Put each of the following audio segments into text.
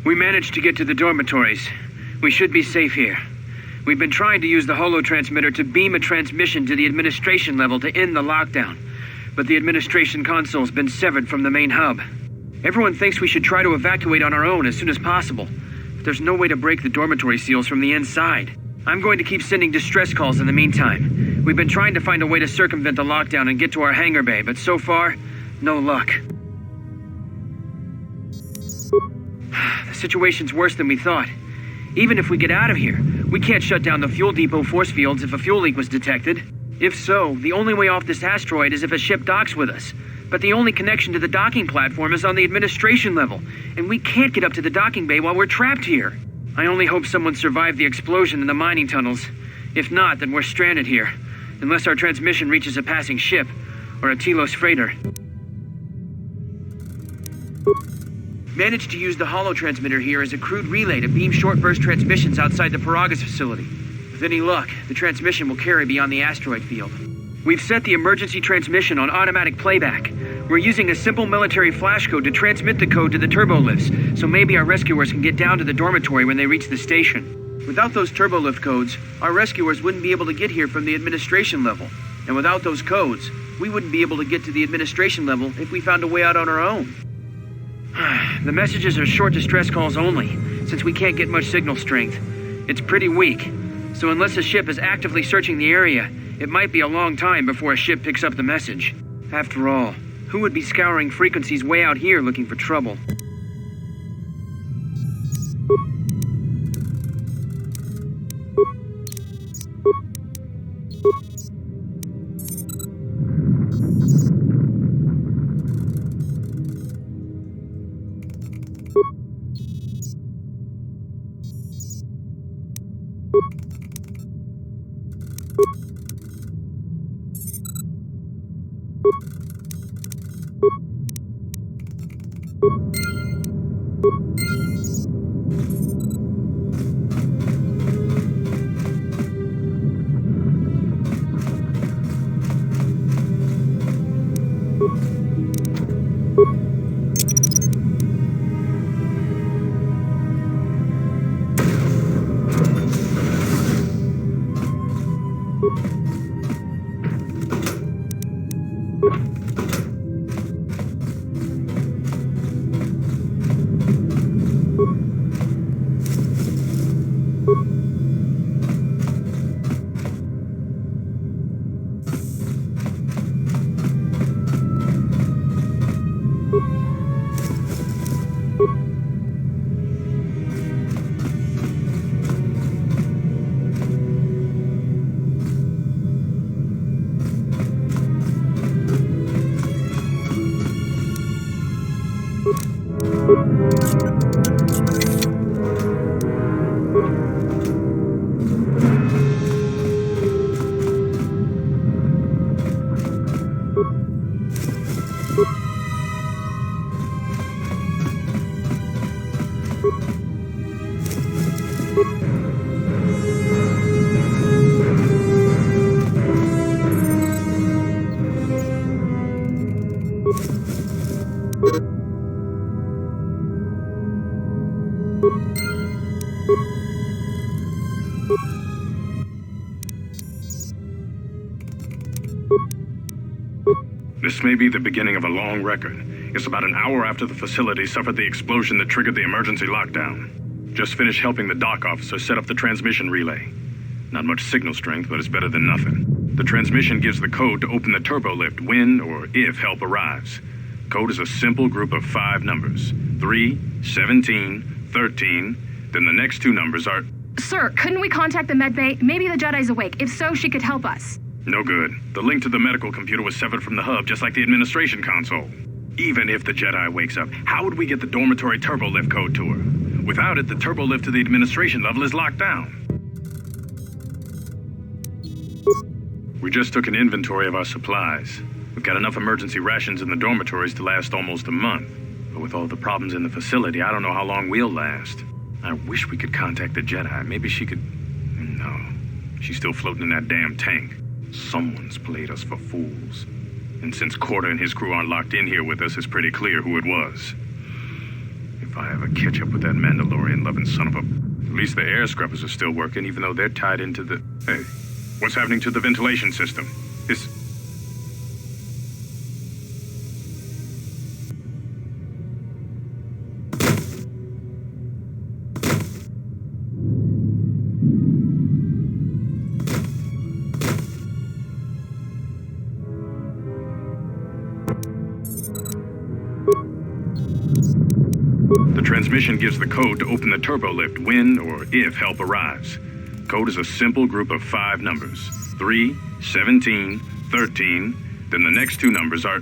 We managed to get to the dormitories. We should be safe here. We've been trying to use the holo-transmitter to beam a transmission to the administration level to end the lockdown, but the administration console's been severed from the main hub. Everyone thinks we should try to evacuate on our own as soon as possible, but there's no way to break the dormitory seals from the inside. I'm going to keep sending distress calls in the meantime. We've been trying to find a way to circumvent the lockdown and get to our hangar bay, but so far, no luck. The situation's worse than we thought. Even if we get out of here, we can't shut down the fuel depot force fields if a fuel leak was detected. If so, the only way off this asteroid is if a ship docks with us. But the only connection to the docking platform is on the administration level, and we can't get up to the docking bay while we're trapped here. I only hope someone survived the explosion in the mining tunnels. If not, then we're stranded here, unless our transmission reaches a passing ship, or a Telos freighter. Managed to use the holo-transmitter here as a crude relay to beam short-burst transmissions outside the Paragas facility. With any luck, the transmission will carry beyond the asteroid field. We've set the emergency transmission on automatic playback. We're using a simple military flash code to transmit the code to the turbolift's, so maybe our rescuers can get down to the dormitory when they reach the station. Without those turbolift codes, our rescuers wouldn't be able to get here from the administration level. And without those codes, we wouldn't be able to get to the administration level if we found a way out on our own. The messages are short distress calls only, since we can't get much signal strength. It's pretty weak, so unless a ship is actively searching the area, it might be a long time before a ship picks up the message. After all, who would be scouring frequencies way out here looking for trouble? This may be the beginning of a long record. It's about an hour after the facility suffered the explosion that triggered the emergency lockdown. Just finished helping the dock officer set up the transmission relay. Not much signal strength, but it's better than nothing. The transmission gives the code to open the turbolift when or if help arrives. Code is a simple group of 5 numbers. 3, 17, 13, then the next 2 numbers are... Sir, couldn't we contact the medbay? Maybe the Jedi's awake. If so, she could help us. No good. The link to the medical computer was severed from the hub, just like the administration console. Even if the Jedi wakes up, how would we get the dormitory turbolift code to her? Without it, the turbolift to the administration level is locked down. We just took an inventory of our supplies. We've got enough emergency rations in the dormitories to last almost a month. But with all the problems in the facility, I don't know how long we'll last. I wish we could contact the Jedi. Maybe she could... No. She's still floating in that damn tank. Someone's played us for fools. And since Corder and his crew aren't locked in here with us, it's pretty clear who it was. If I ever catch up with that Mandalorian-loving son of a... At least the air scrubbers are still working, even though they're tied into the... Hey, what's happening to the ventilation system? It's... The transmission gives the code to open the turbo lift when or if help arrives. Code is a simple group of 5 numbers. 3, 17, 13. Then the next 2 numbers are...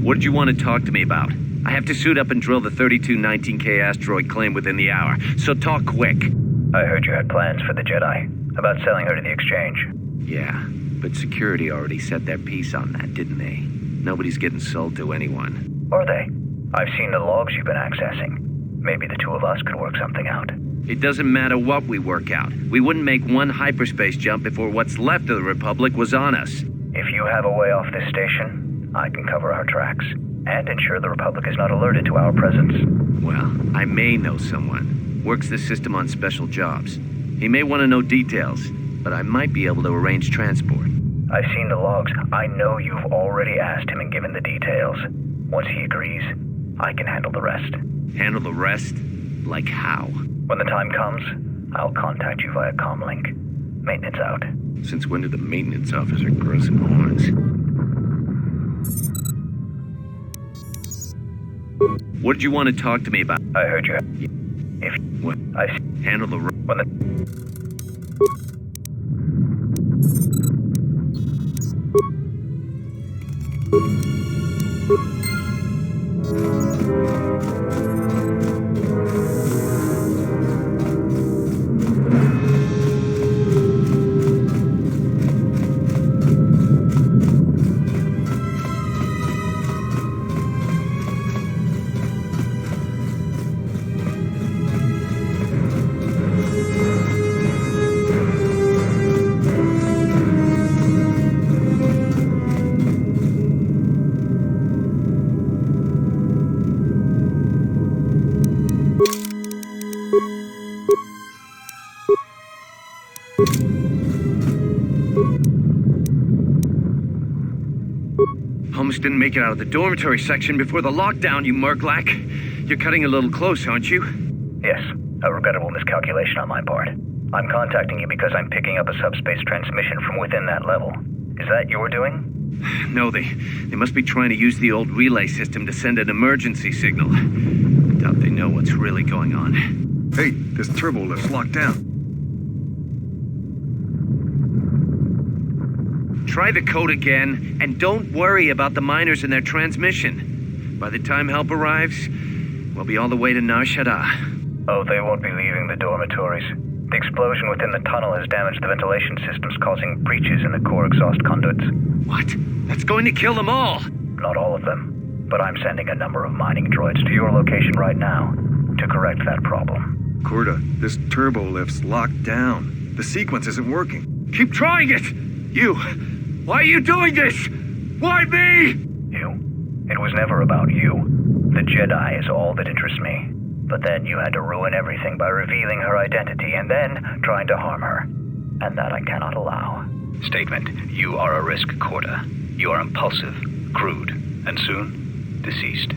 What did you want to talk to me about? I have to suit up and drill the 3219K asteroid claim within the hour, so talk quick. I heard you had plans for the Jedi, about selling her to the exchange. Yeah, but security already set their piece on that, didn't they? Nobody's getting sold to anyone. Or they? I've seen the logs you've been accessing. Maybe the 2 of us could work something out. It doesn't matter what we work out. We wouldn't make one hyperspace jump before what's left of the Republic was on us. If you have a way off this station, I can cover our tracks, and ensure the Republic is not alerted to our presence. Well, I may know someone. Works the system on special jobs. He may want to know details, but I might be able to arrange transport. I've seen the logs. I know you've already asked him and given the details. Once he agrees, I can handle the rest. Handle the rest? Like how? When the time comes, I'll contact you via comlink. Maintenance out. Since when did the maintenance officer grow some horns? What did you want to talk to me about? I heard you. If What? I Handle the... when the Holmes didn't make it out of the dormitory section before the lockdown, you murglak. You're cutting a little close, aren't you? Yes, a regrettable miscalculation on my part. I'm contacting you because I'm picking up a subspace transmission from within that level. Is that your doing? No, they must be trying to use the old relay system to send an emergency signal. I doubt they know what's really going on. Hey, this turbo lift's locked down. Try the code again, and don't worry about the miners and their transmission. By the time help arrives, we'll be all the way to Nar Shaddaa. Oh, they won't be leaving the dormitories. The explosion within the tunnel has damaged the ventilation systems, causing breaches in the core exhaust conduits. What? That's going to kill them all! Not all of them, but I'm sending a number of mining droids to your location right now to correct that problem. Corda, this turbo lift's locked down. The sequence isn't working. Keep trying it! You! Why are you doing this? Why me? You? It was never about you. The Jedi is all that interests me. But then you had to ruin everything by revealing her identity and then trying to harm her. And that I cannot allow. Statement. You are a risk, Corda. You are impulsive, crude, and soon, deceased.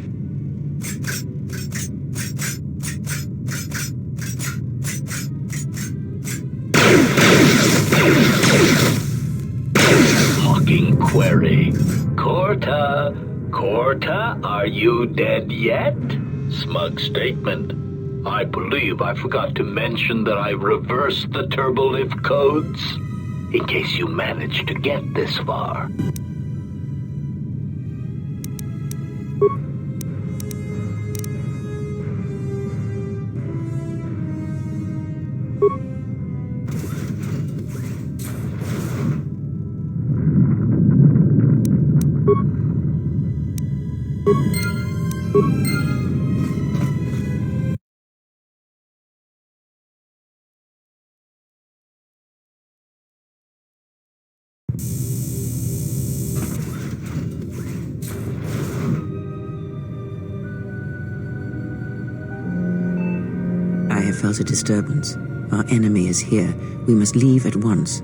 Hawking query. Corta, are you dead yet? Smug statement. I believe I forgot to mention that I reversed the turbolift codes, in case you managed to get this far. I have felt a disturbance. Our enemy is here. We must leave at once.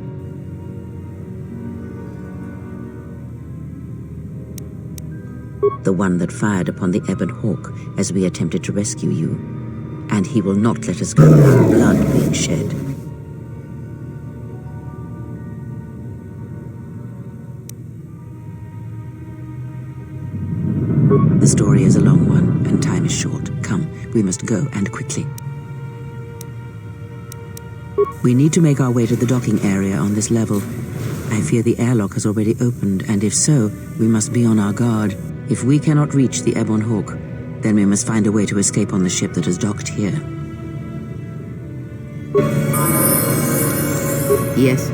The one that fired upon the Ebon Hawk as we attempted to rescue you. And he will not let us go without blood being shed. The story is a long one, and time is short. Come, we must go, and quickly. We need to make our way to the docking area on this level. I fear the airlock has already opened, and if so, we must be on our guard. If we cannot reach the Ebon Hawk, then we must find a way to escape on the ship that is docked here. Yes?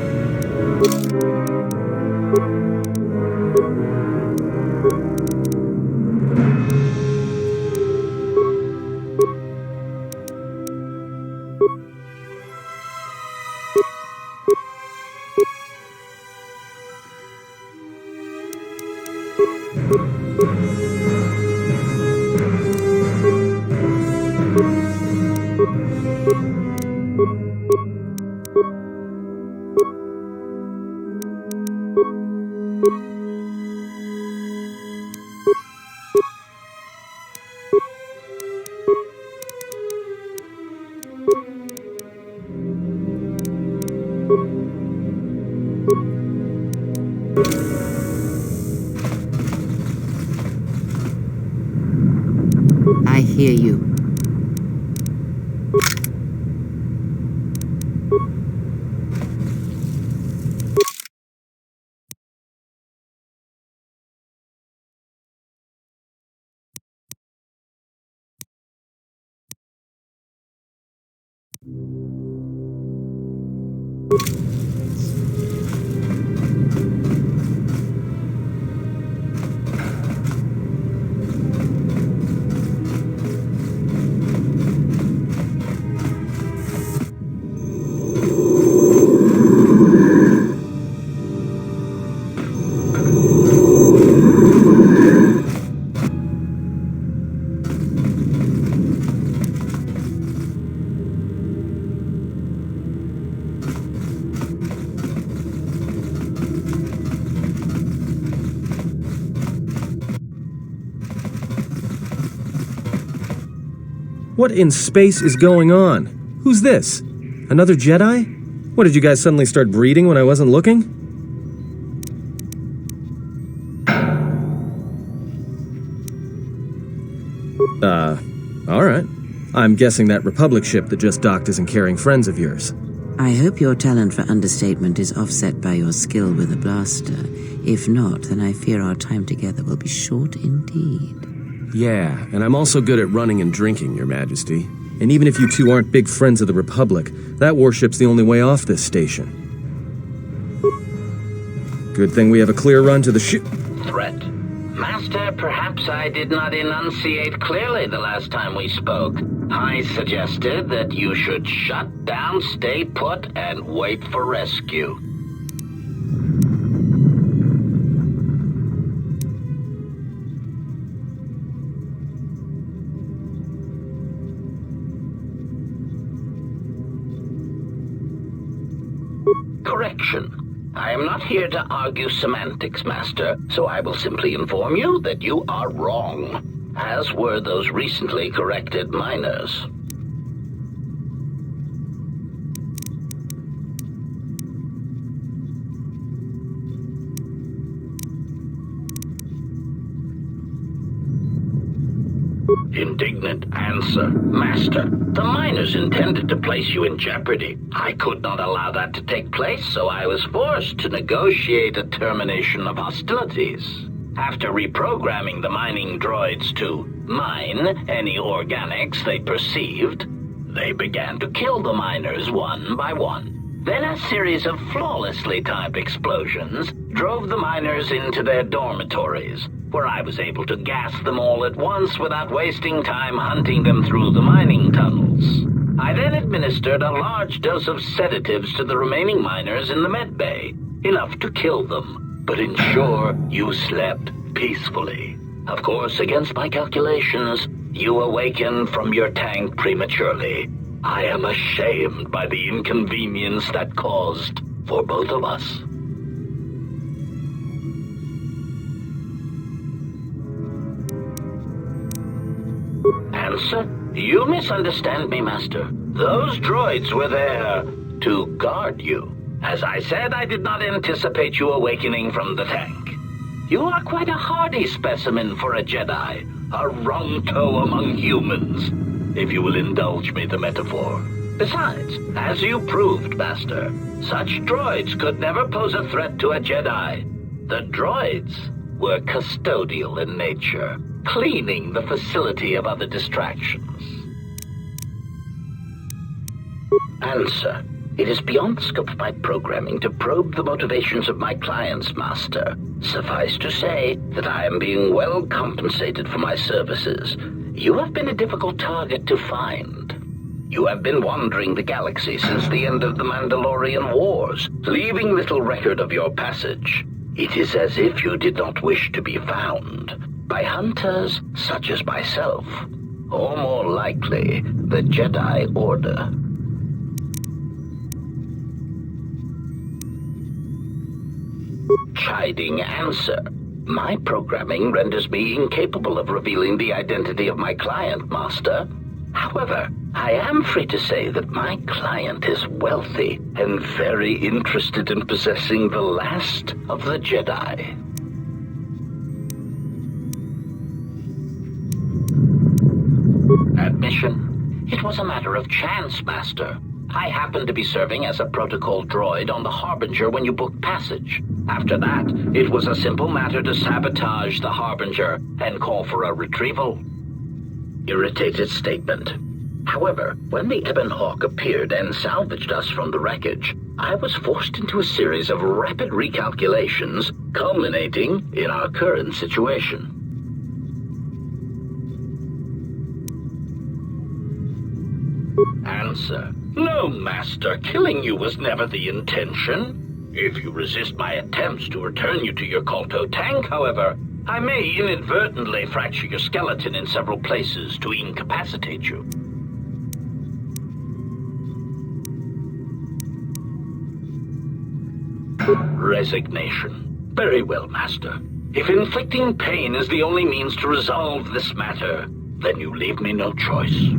I hear you. What in space is going on? Who's this? Another Jedi? What, did you guys suddenly start breeding when I wasn't looking? Alright. I'm guessing that Republic ship that just docked isn't carrying friends of yours. I hope your talent for understatement is offset by your skill with a blaster. If not, then I fear our time together will be short indeed. Yeah, and I'm also good at running and drinking, Your Majesty. And even if you two aren't big friends of the Republic, that warship's the only way off this station. Good thing we have a clear run to the ship. Threat. Master, perhaps I did not enunciate clearly the last time we spoke. I suggested that you should shut down, stay put, and wait for rescue. Correction. I am not here to argue semantics, Master, so I will simply inform you that you are wrong, as were those recently corrected miners. Indignant answer. Master, the miners intended to place you in jeopardy. I could not allow that to take place, so I was forced to negotiate a termination of hostilities. After reprogramming the mining droids to mine any organics they perceived, they began to kill the miners one by one. Then a series of flawlessly timed explosions drove the miners into their dormitories, where I was able to gas them all at once without wasting time hunting them through the mining tunnels. I then administered a large dose of sedatives to the remaining miners in the med bay, enough to kill them, but ensure you slept peacefully. Of course, against my calculations, you awakened from your tank prematurely. I am ashamed by the inconvenience that caused for both of us. Answer? You misunderstand me, Master. Those droids were there to guard you. As I said, I did not anticipate you awakening from the tank. You are quite a hardy specimen for a Jedi, a wrong toe among humans, if you will indulge me the metaphor. Besides, as you proved, Master, such droids could never pose a threat to a Jedi. The droids were custodial in nature, cleaning the facility of other distractions. Answer. It is beyond the scope of my programming to probe the motivations of my clients, Master. Suffice to say that I am being well compensated for my services. You have been a difficult target to find. You have been wandering the galaxy since the end of the Mandalorian Wars, leaving little record of your passage. It is as if you did not wish to be found by hunters such as myself, or more likely, the Jedi Order. Chiding answer. My programming renders me incapable of revealing the identity of my client, Master. However, I am free to say that my client is wealthy and very interested in possessing the last of the Jedi. Admission. It was a matter of chance, Master. I happened to be serving as a protocol droid on the Harbinger when you booked passage. After that, it was a simple matter to sabotage the Harbinger and call for a retrieval. Irritated statement. However, when the Ebon Hawk appeared and salvaged us from the wreckage, I was forced into a series of rapid recalculations, culminating in our current situation. Answer. No, Master. Killing you was never the intention. If you resist my attempts to return you to your Kolto tank, however, I may inadvertently fracture your skeleton in several places to incapacitate you. Resignation. Very well, Master. If inflicting pain is the only means to resolve this matter, then you leave me no choice.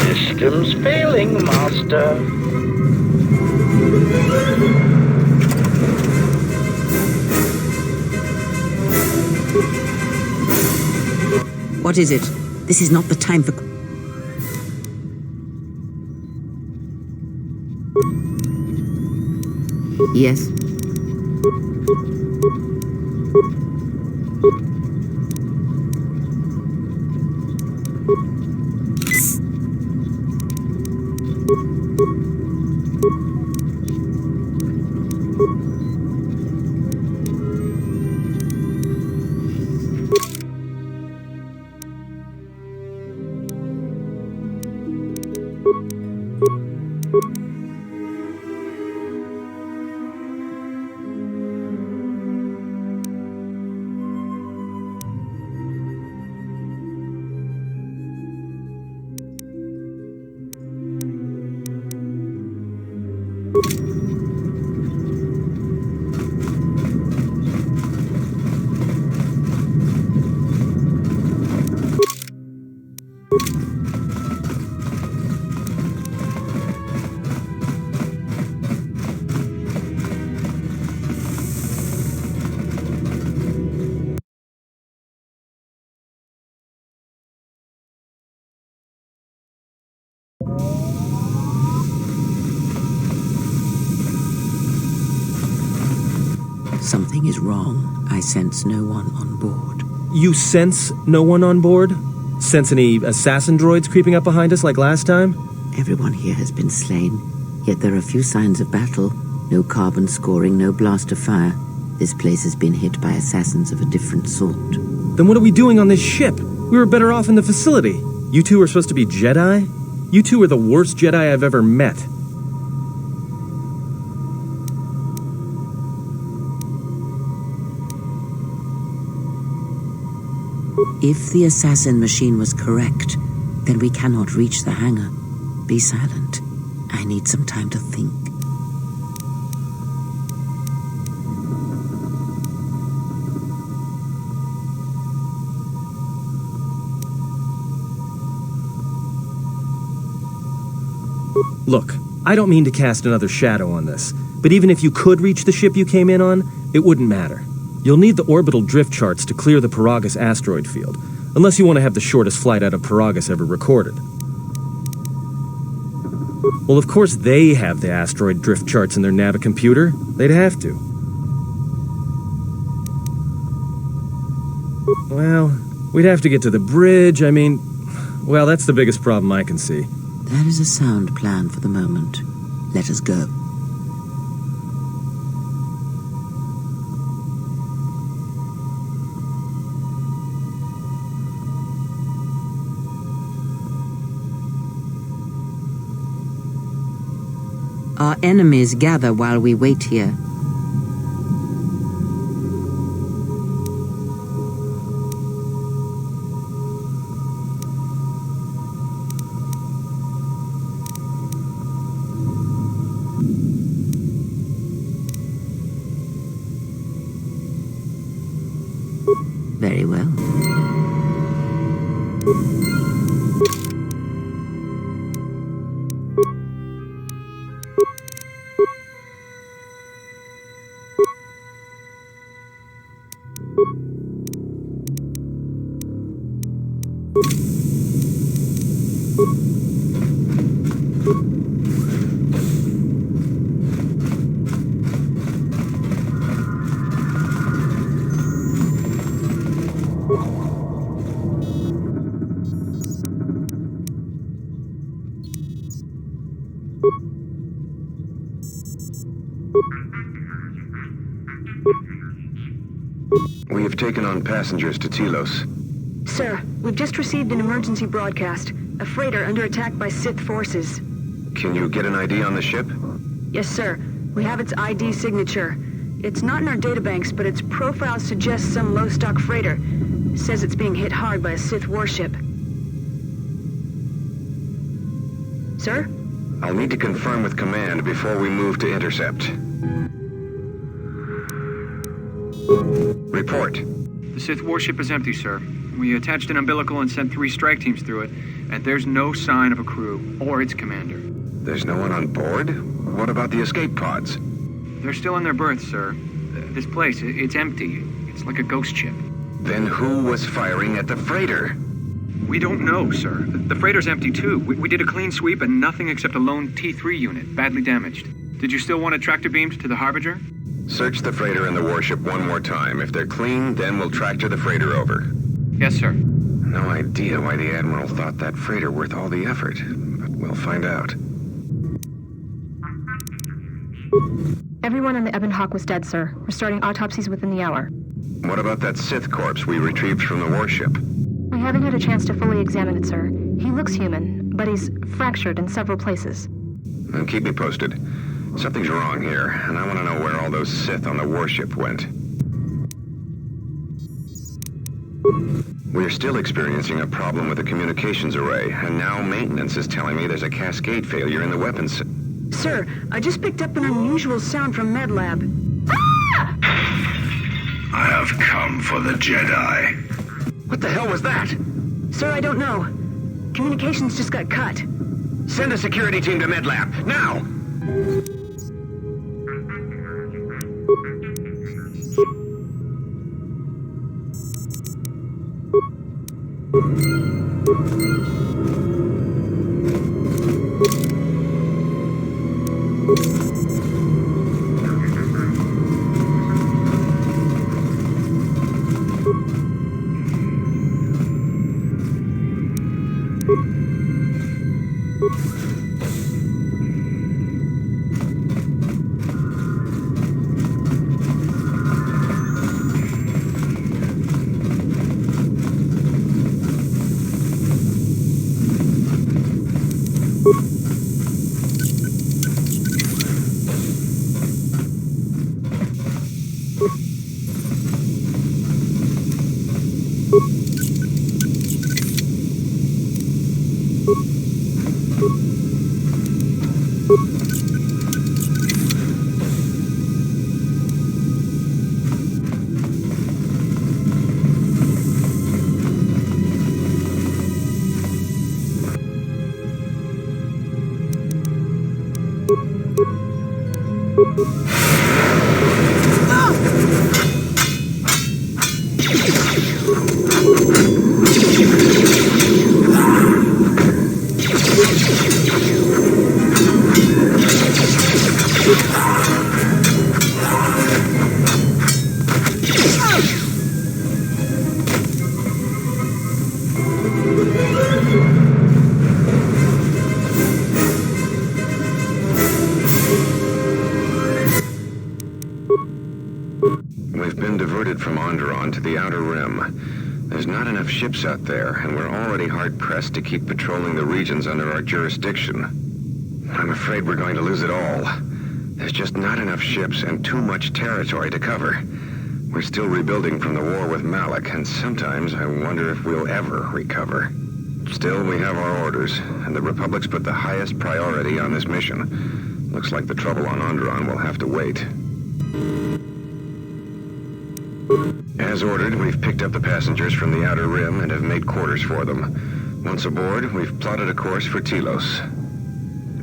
Systems failing, Master. What is it? This is not the time for... Yes? Something is wrong. I sense no one on board. You sense no one on board? Sense any assassin droids creeping up behind us like last time? Everyone here has been slain, yet there are few signs of battle. No carbon scoring, no blast of fire. This place has been hit by assassins of a different sort. Then what are we doing on this ship? We were better off in the facility. You two are supposed to be Jedi? You two are the worst Jedi I've ever met. If the assassin machine was correct, then we cannot reach the hangar. Be silent. I need some time to think. Look, I don't mean to cast another shadow on this, but even if you could reach the ship you came in on, it wouldn't matter. You'll need the orbital drift charts to clear the Paragus asteroid field, unless you want to have the shortest flight out of Paragus ever recorded. Well, of course they have the asteroid drift charts in their Navicomputer. They'd have to. Well, we'd have to get to the bridge. I mean, well, that's the biggest problem I can see. That is a sound plan for the moment. Let us go. Our enemies gather while we wait here. Very well. We have taken on passengers to Telos. Sir, we've just received an emergency broadcast. A freighter under attack by Sith forces. Can you get an ID on the ship? Yes, sir. We have its ID signature. It's not in our databanks, but its profile suggests some low-stock freighter. Says it's being hit hard by a Sith warship. Sir? I'll need to confirm with command before we move to intercept. Report. The Sith warship is empty, sir. We attached an umbilical and sent 3 strike teams through it, and there's no sign of a crew or its commander. There's no one on board? What about the escape pods? They're still in their berths, sir. This place, it's empty. It's like a ghost ship. Then who was firing at the freighter? We don't know, sir. The freighter's empty, too. We did a clean sweep and nothing except a lone T3 unit, badly damaged. Did you still want it tractor beamed to the Harbinger? Search the freighter and the warship one more time. If they're clean, then we'll tractor the freighter over. Yes, sir. No idea why the Admiral thought that freighter worth all the effort, but we'll find out. Everyone on the Ebon Hawk was dead, sir. We're starting autopsies within the hour. What about that Sith corpse we retrieved from the warship? We haven't had a chance to fully examine it, sir. He looks human, but he's fractured in several places. Then keep me posted. Something's wrong here, and I want to know where all those Sith on the warship went. We're still experiencing a problem with the communications array, and now maintenance is telling me there's a cascade failure in the weapons. Sir, I just picked up an unusual sound from MedLab. I have come for the Jedi. What the hell was that? Sir, I don't know. Communications just got cut. Send a security team to MedLab, now! We've been diverted from Onderon to the Outer Rim. There's not enough ships out there, and we're already hard-pressed to keep patrolling the regions under our jurisdiction. I'm afraid we're going to lose it all. There's just not enough ships and too much territory to cover. We're still rebuilding from the war with Malik, and sometimes I wonder if we'll ever recover. Still, we have our orders, and the Republic's put the highest priority on this mission. Looks like the trouble on Onderon will have to wait. As ordered, we've picked up the passengers from the Outer Rim and have made quarters for them. Once aboard, we've plotted a course for Telos.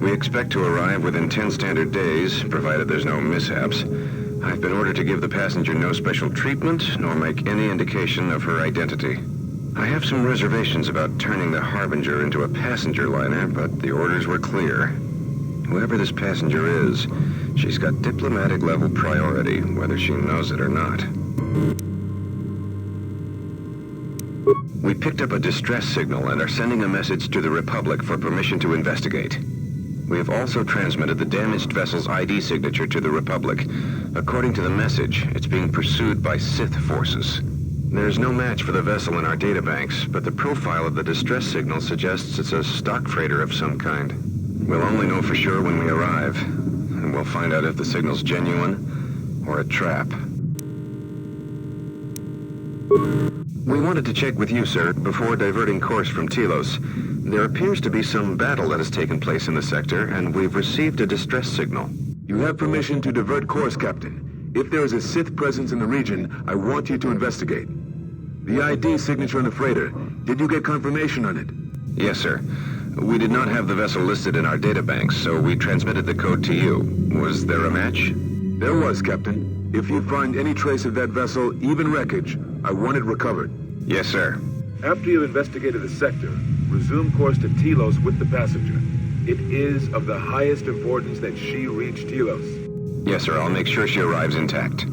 We expect to arrive within 10 standard days, provided there's no mishaps. I've been ordered to give the passenger no special treatment, nor make any indication of her identity. I have some reservations about turning the Harbinger into a passenger liner, but the orders were clear. Whoever this passenger is, she's got diplomatic level priority, whether she knows it or not. We picked up a distress signal and are sending a message to the Republic for permission to investigate. We have also transmitted the damaged vessel's ID signature to the Republic. According to the message, it's being pursued by Sith forces. There's no match for the vessel in our databanks, but the profile of the distress signal suggests it's a stock freighter of some kind. We'll only know for sure when we arrive, and we'll find out if the signal's genuine or a trap. We wanted to check with you, sir, before diverting course from Telos. There appears to be some battle that has taken place in the sector, and we've received a distress signal. You have permission to divert course, Captain. If there is a Sith presence in the region, I want you to investigate. The ID signature on the freighter, did you get confirmation on it? Yes, sir. We did not have the vessel listed in our databanks, so we transmitted the code to you. Was there a match? There was, Captain. If you find any trace of that vessel, even wreckage, I want it recovered. Yes, sir. After you've investigated the sector, resume course to Telos with the passenger. It is of the highest importance that she reach Telos. Yes, sir. I'll make sure she arrives intact.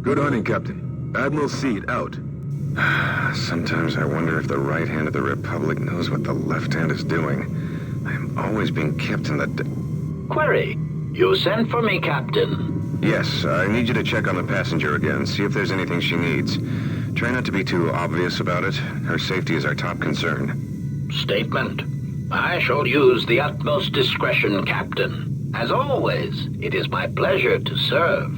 Good hunting, Captain. Admiral Seed, out. Sometimes I wonder if the right hand of the Republic knows what the left hand is doing. I'm always being kept in the... Query. You sent for me, Captain. Yes, I need you to check on the passenger again, see if there's anything she needs. Try not to be too obvious about it. Her safety is our top concern. Statement. I shall use the utmost discretion, Captain. As always, it is my pleasure to serve.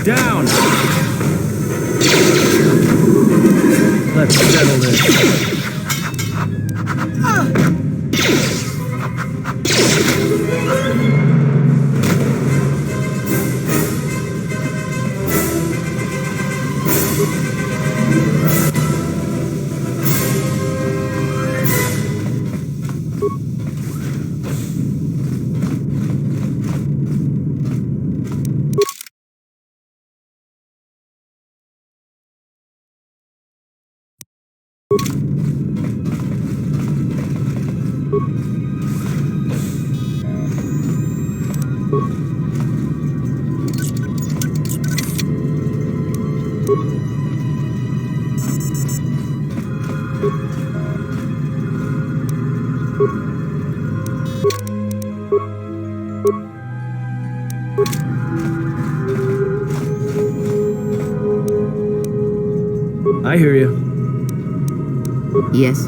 down! Let's settle this. I hear you. Yes?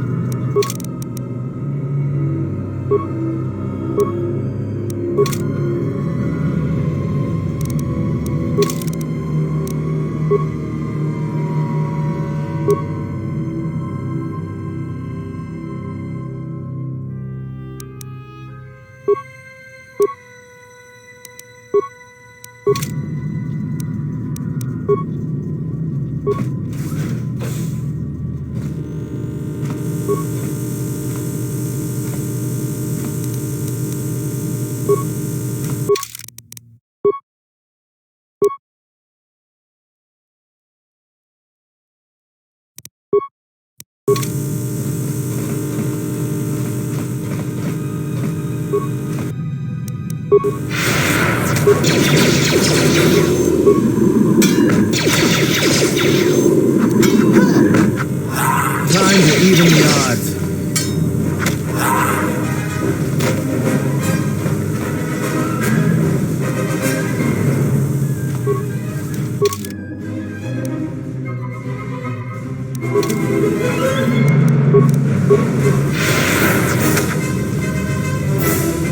Time to even the odds.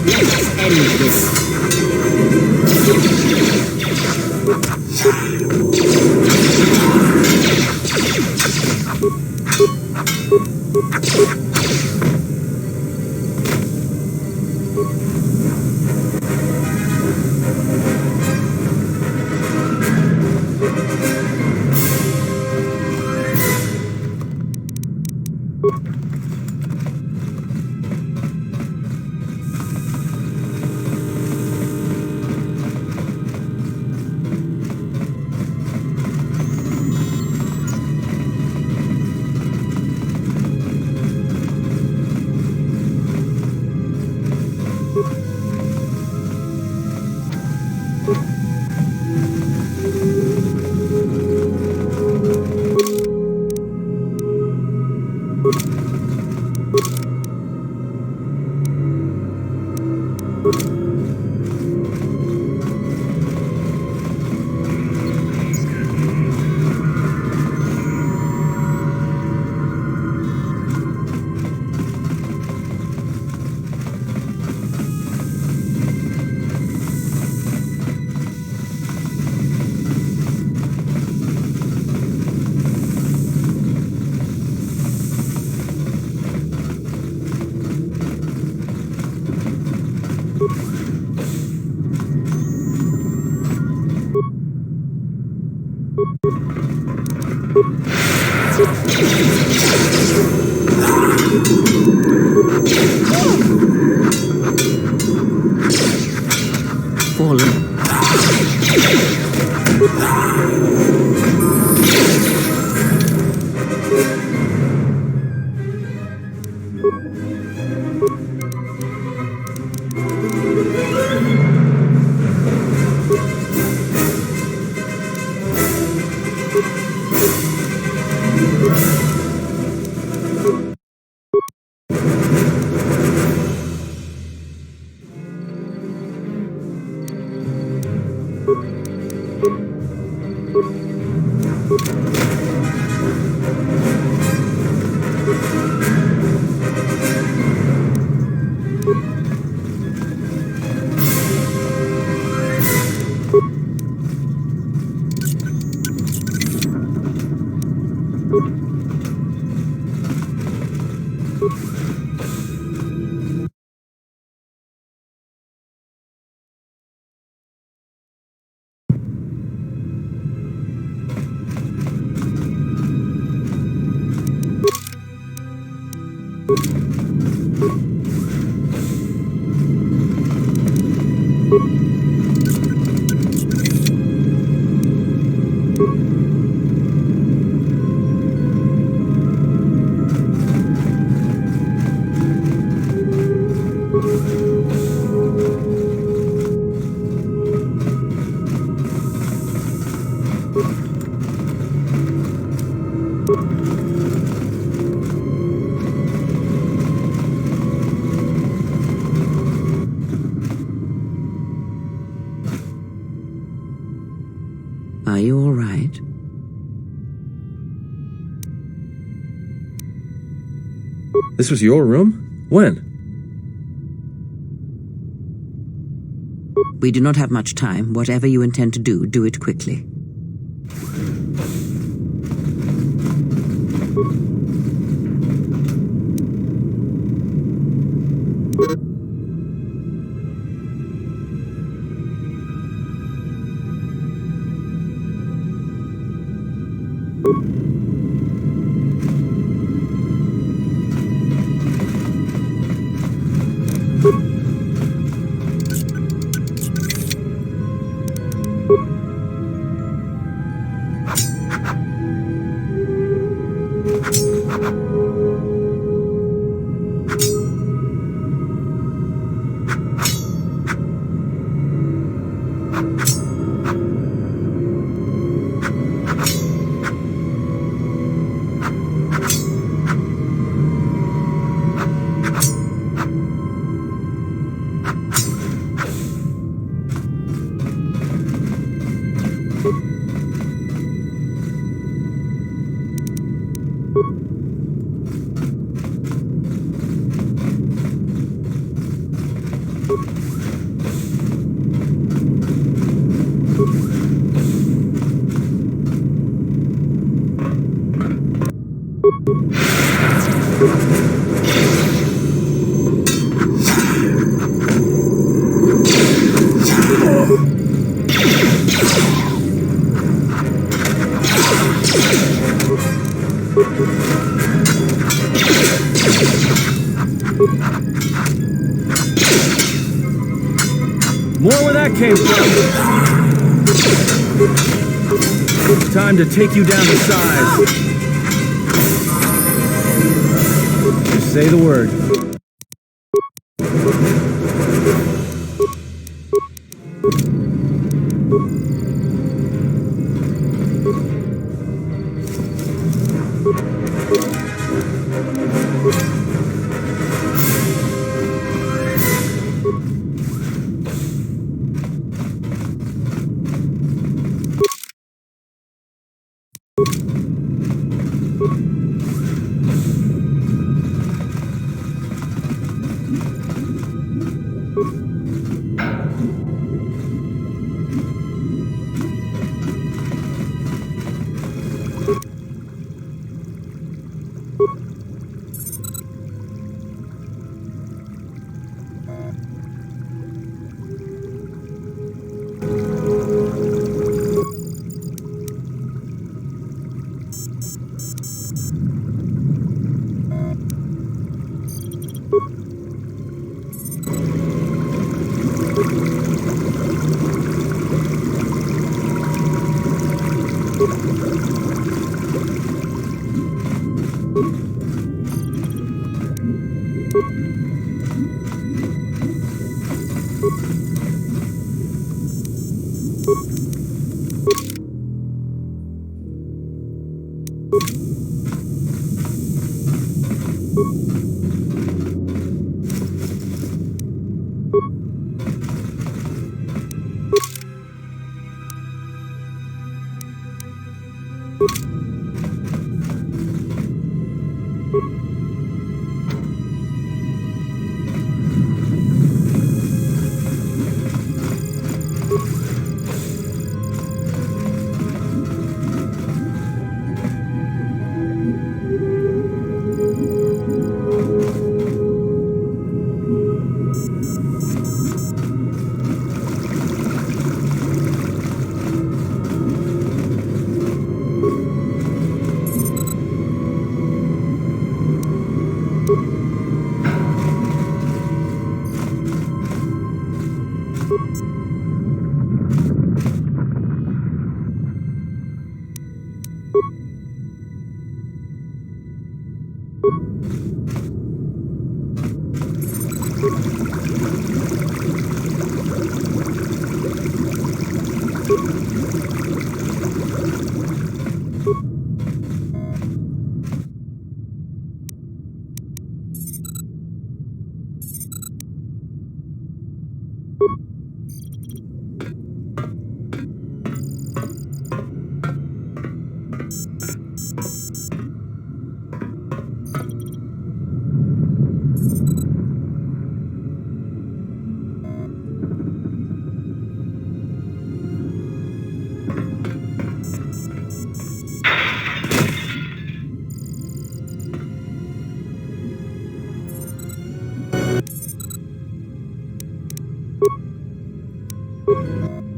Let's end this. Fallen. Are you all right? This was your room? When? We do not have much time. Whatever you intend to do, do it quickly. More where that came from. Time to take you down to size. Just say the word.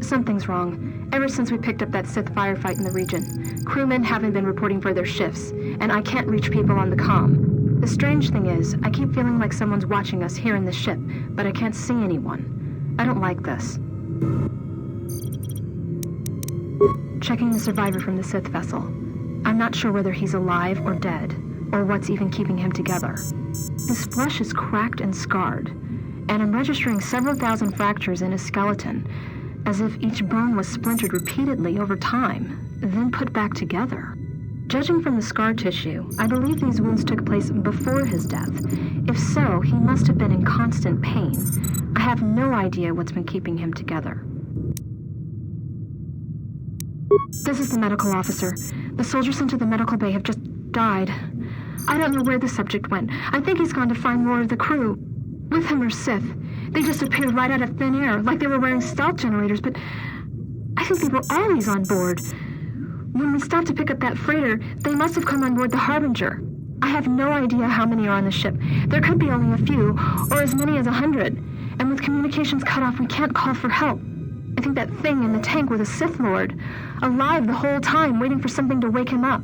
Something's wrong. Ever since we picked up that Sith firefight in the region, crewmen haven't been reporting for their shifts, and I can't reach people on the comm. The strange thing is, I keep feeling like someone's watching us here in the ship, but I can't see anyone. I don't like this. Checking the survivor from the Sith vessel. I'm not sure whether he's alive or dead, or what's even keeping him together. His flesh is cracked and scarred, and I'm registering several thousand fractures in his skeleton, as if each bone was splintered repeatedly over time, then put back together. Judging from the scar tissue, I believe these wounds took place before his death. If so, he must have been in constant pain. I have no idea what's been keeping him together. This is the medical officer. The soldiers sent to the medical bay have just died. I don't know where the subject went. I think he's gone to find more of the crew. With him are Sith. They just appeared right out of thin air, like they were wearing stealth generators, but I think they were always on board. When we stopped to pick up that freighter, they must have come on board the Harbinger. I have no idea how many are on the ship. There could be only a few, or as many as 100. And with communications cut off, we can't call for help. I think that thing in the tank was a Sith Lord, alive the whole time, waiting for something to wake him up.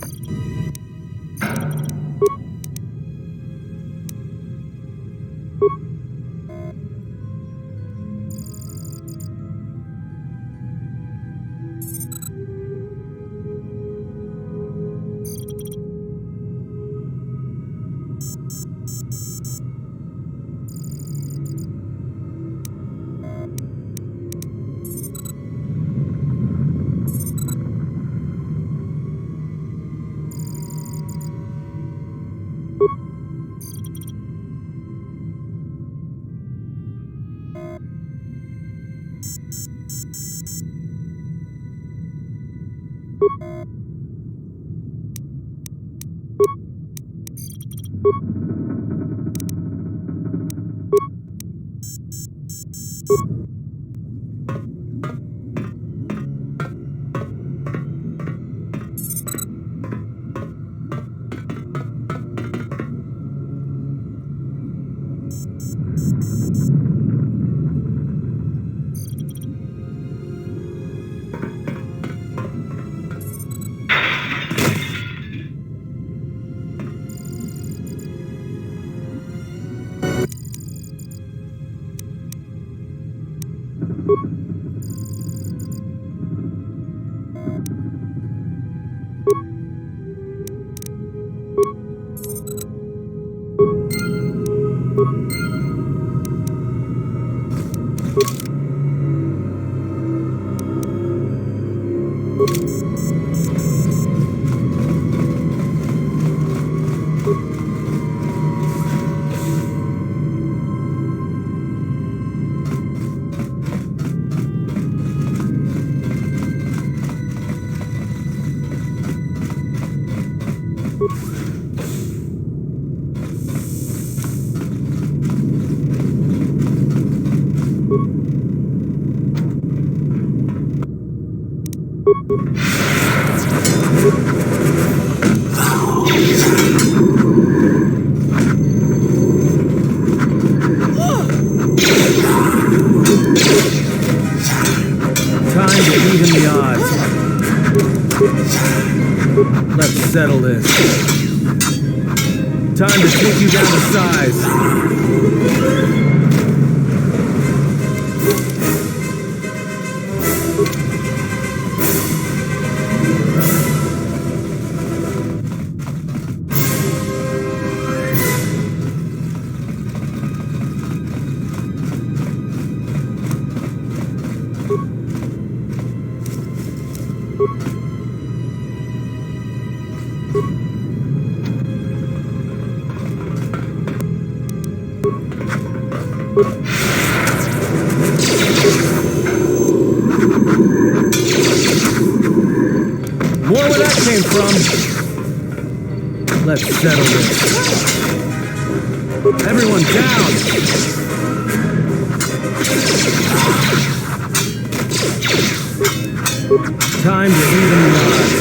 Settle this. Time to take you down to size. More where that came from. Let's settle this. Everyone down! Time to even the odds.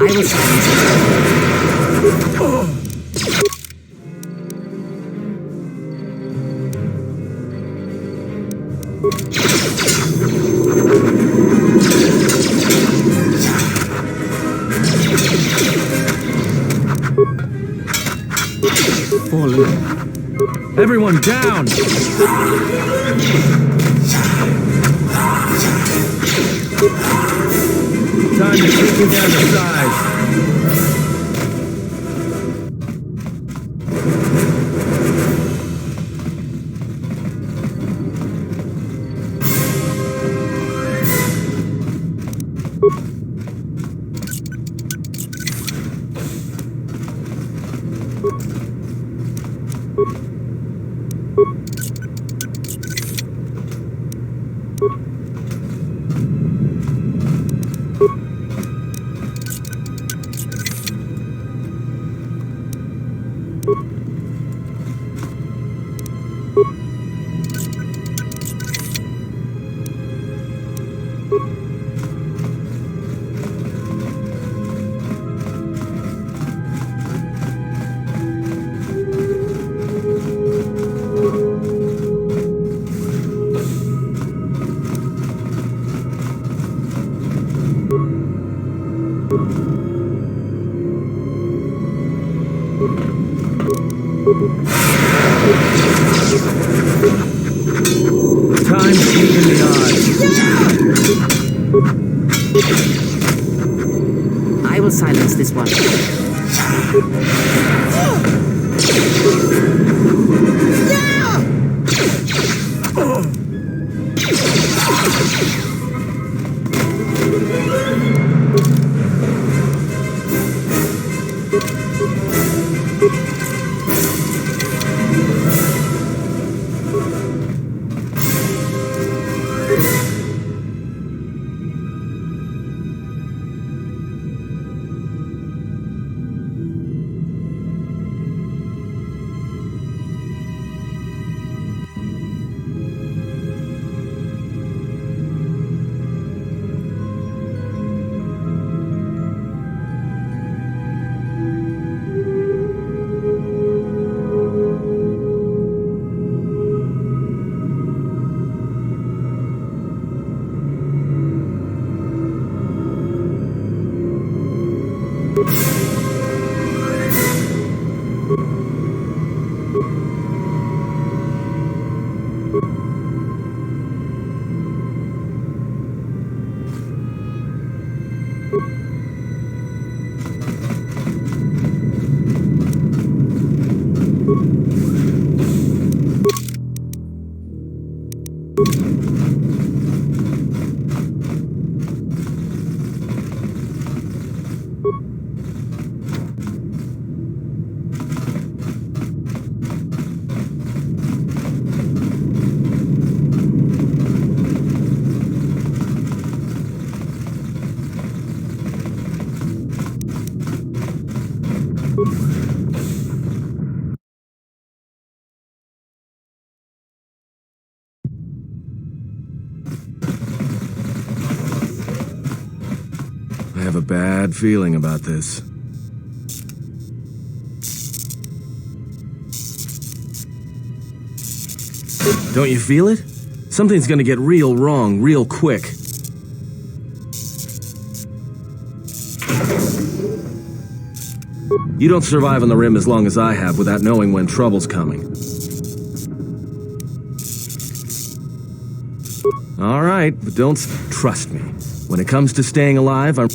I will silence it. Fallen. Everyone down! Time to take him down to size. Time to even the odds. I will silence this one. I have a bad feeling about this. Don't you feel it? Something's gonna get real wrong real quick. You don't survive on the rim as long as I have without knowing when trouble's coming. All right, but don't trust me. When it comes to staying alive, I'm...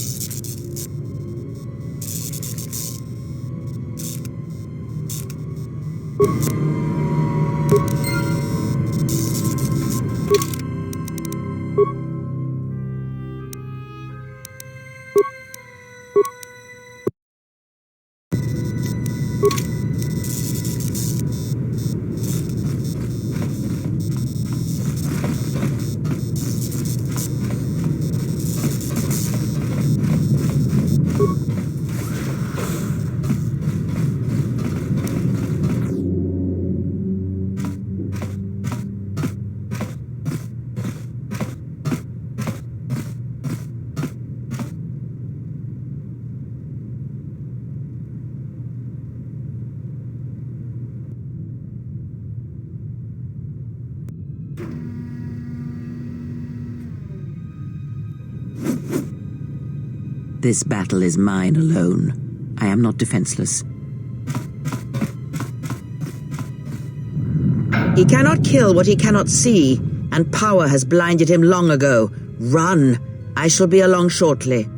This battle is mine alone. I am not defenseless. He cannot kill what he cannot see, and power has blinded him long ago. Run! I shall be along shortly.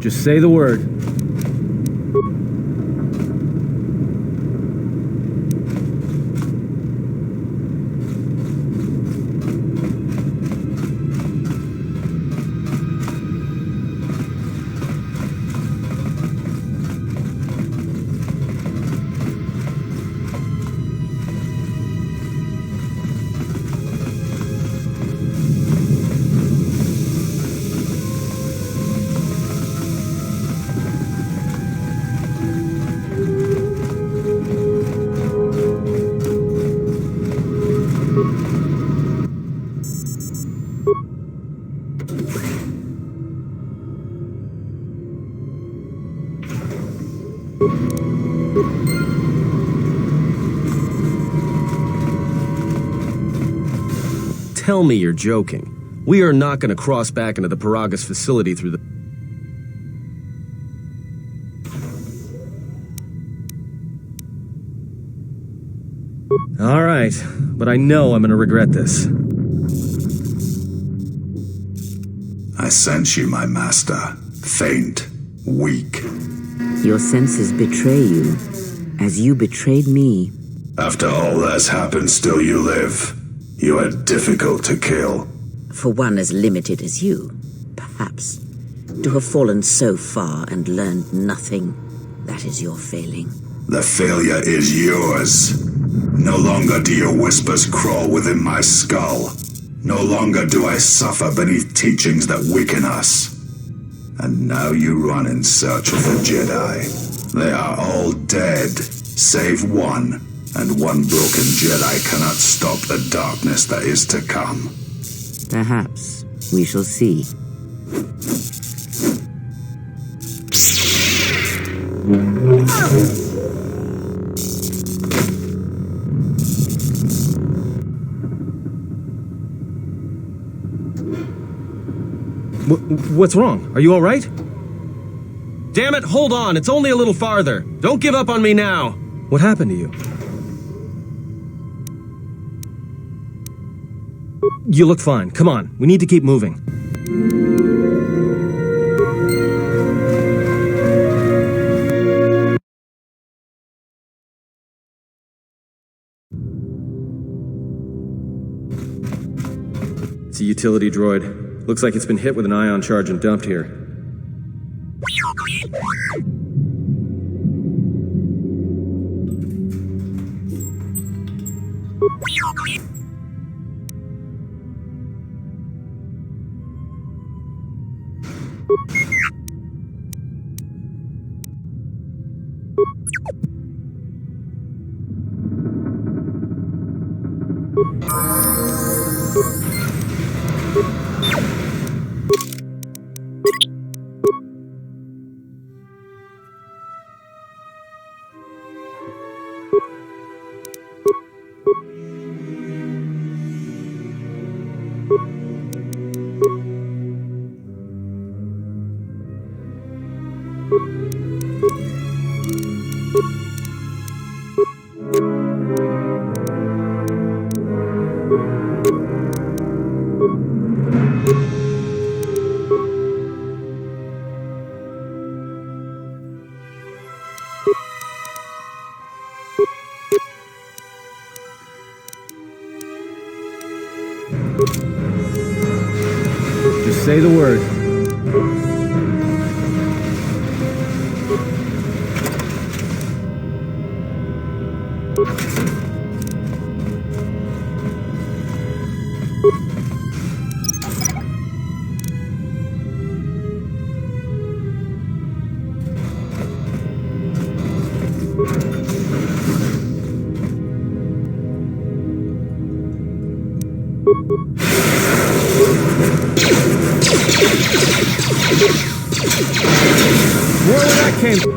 Just say the word. Tell me you're joking. We are not going to cross back into the Paragas facility through the... All right, but I know I'm going to regret this. I sense you, my master. Faint, weak. Your senses betray you, as you betrayed me. After all that's happened, still you live. You are difficult to kill. For one as limited as you, perhaps. To have fallen so far and learned nothing, that is your failing. The failure is yours. No longer do your whispers crawl within my skull. No longer do I suffer beneath teachings that weaken us. And now you run in search of the Jedi. They are all dead, save one. And one broken Jedi cannot stop the darkness that is to come. Perhaps. We shall see. What's wrong? Are you all right? Damn it, hold on. It's only a little farther. Don't give up on me now. What happened to you? You look fine. Come on. We need to keep moving. It's a utility droid. Looks like it's been hit with an ion charge and dumped here. Just say the word. More where that came from.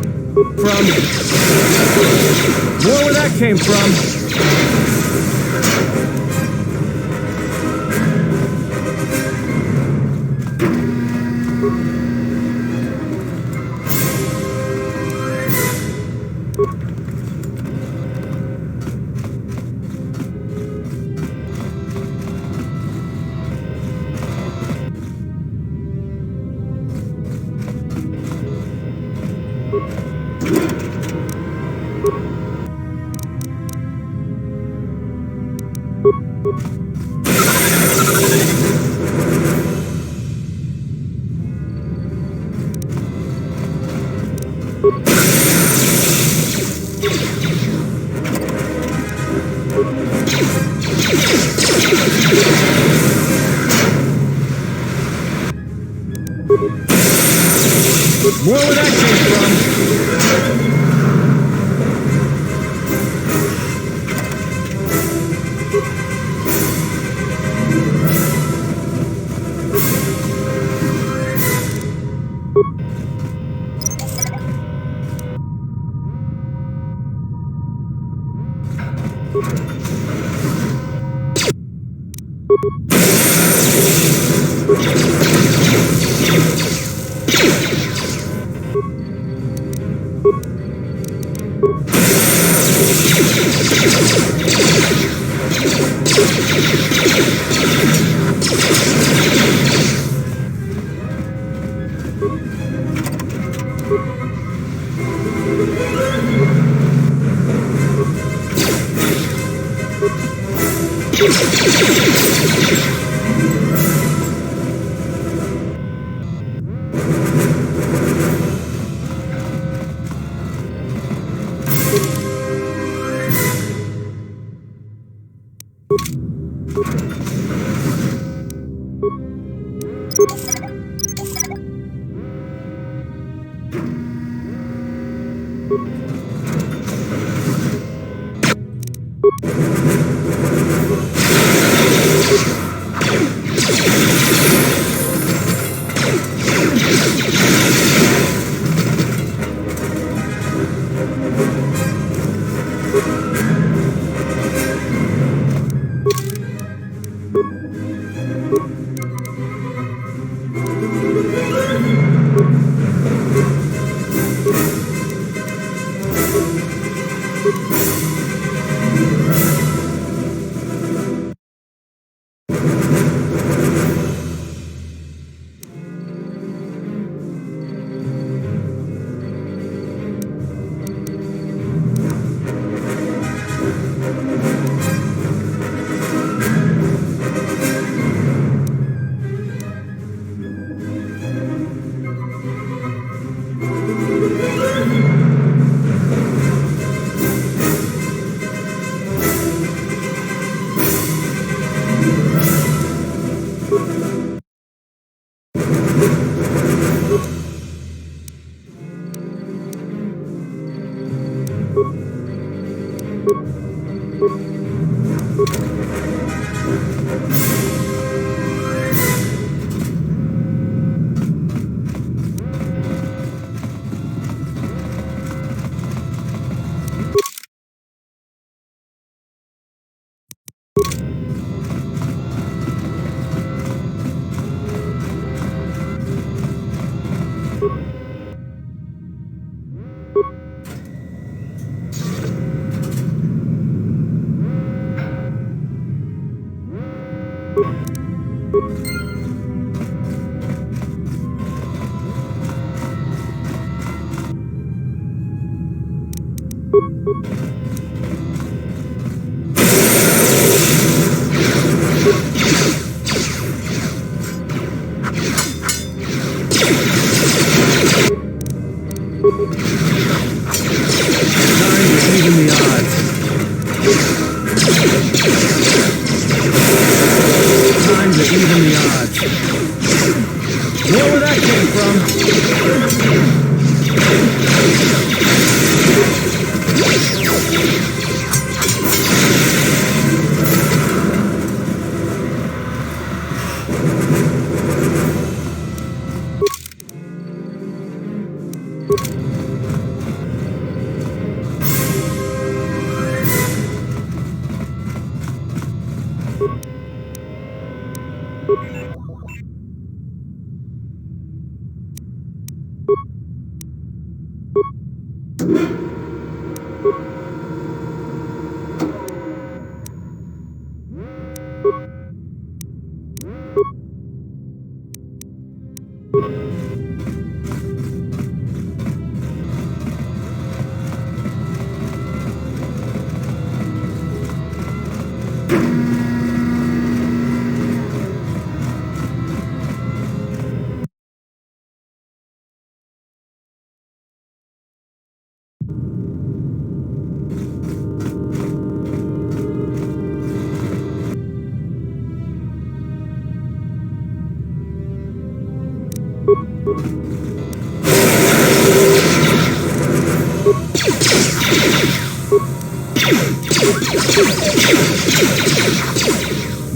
More where that came from. More where that came from.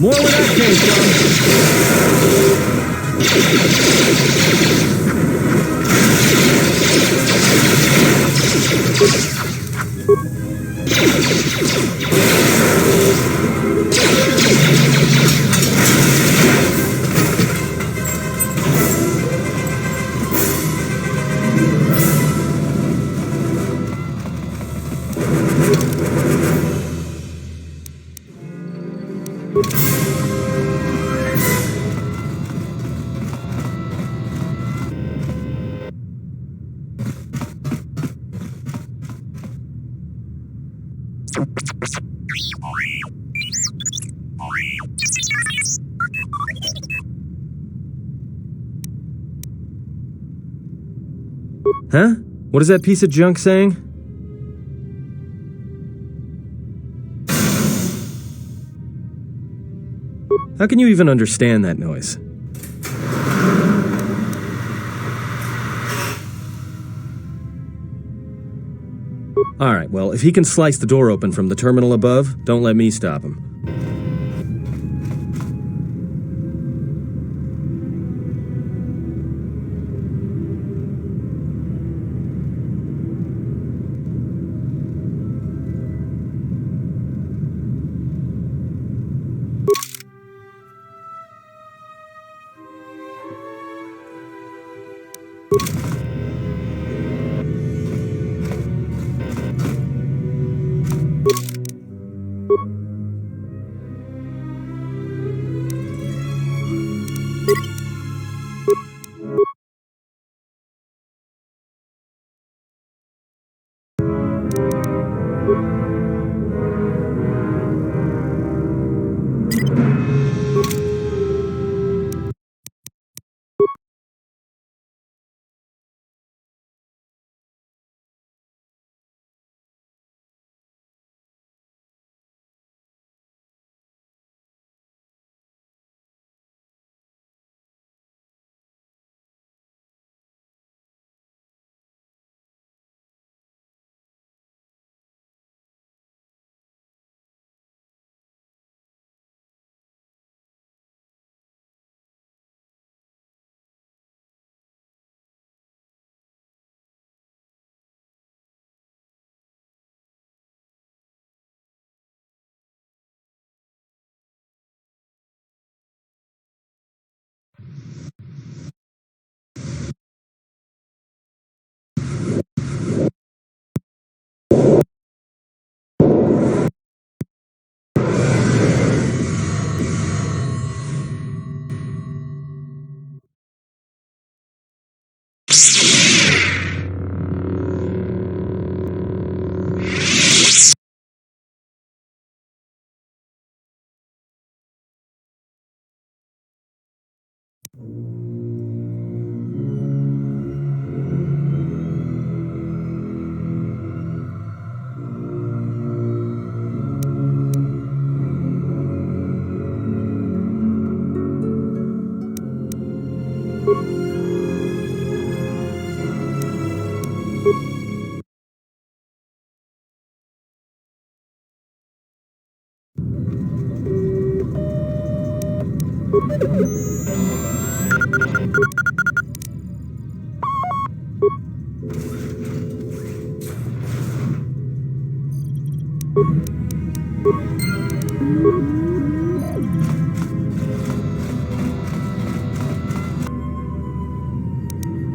More where that came Huh? What is that piece of junk saying? How can you even understand that noise? Alright, well, if he can slice the door open from the terminal above, don't let me stop him.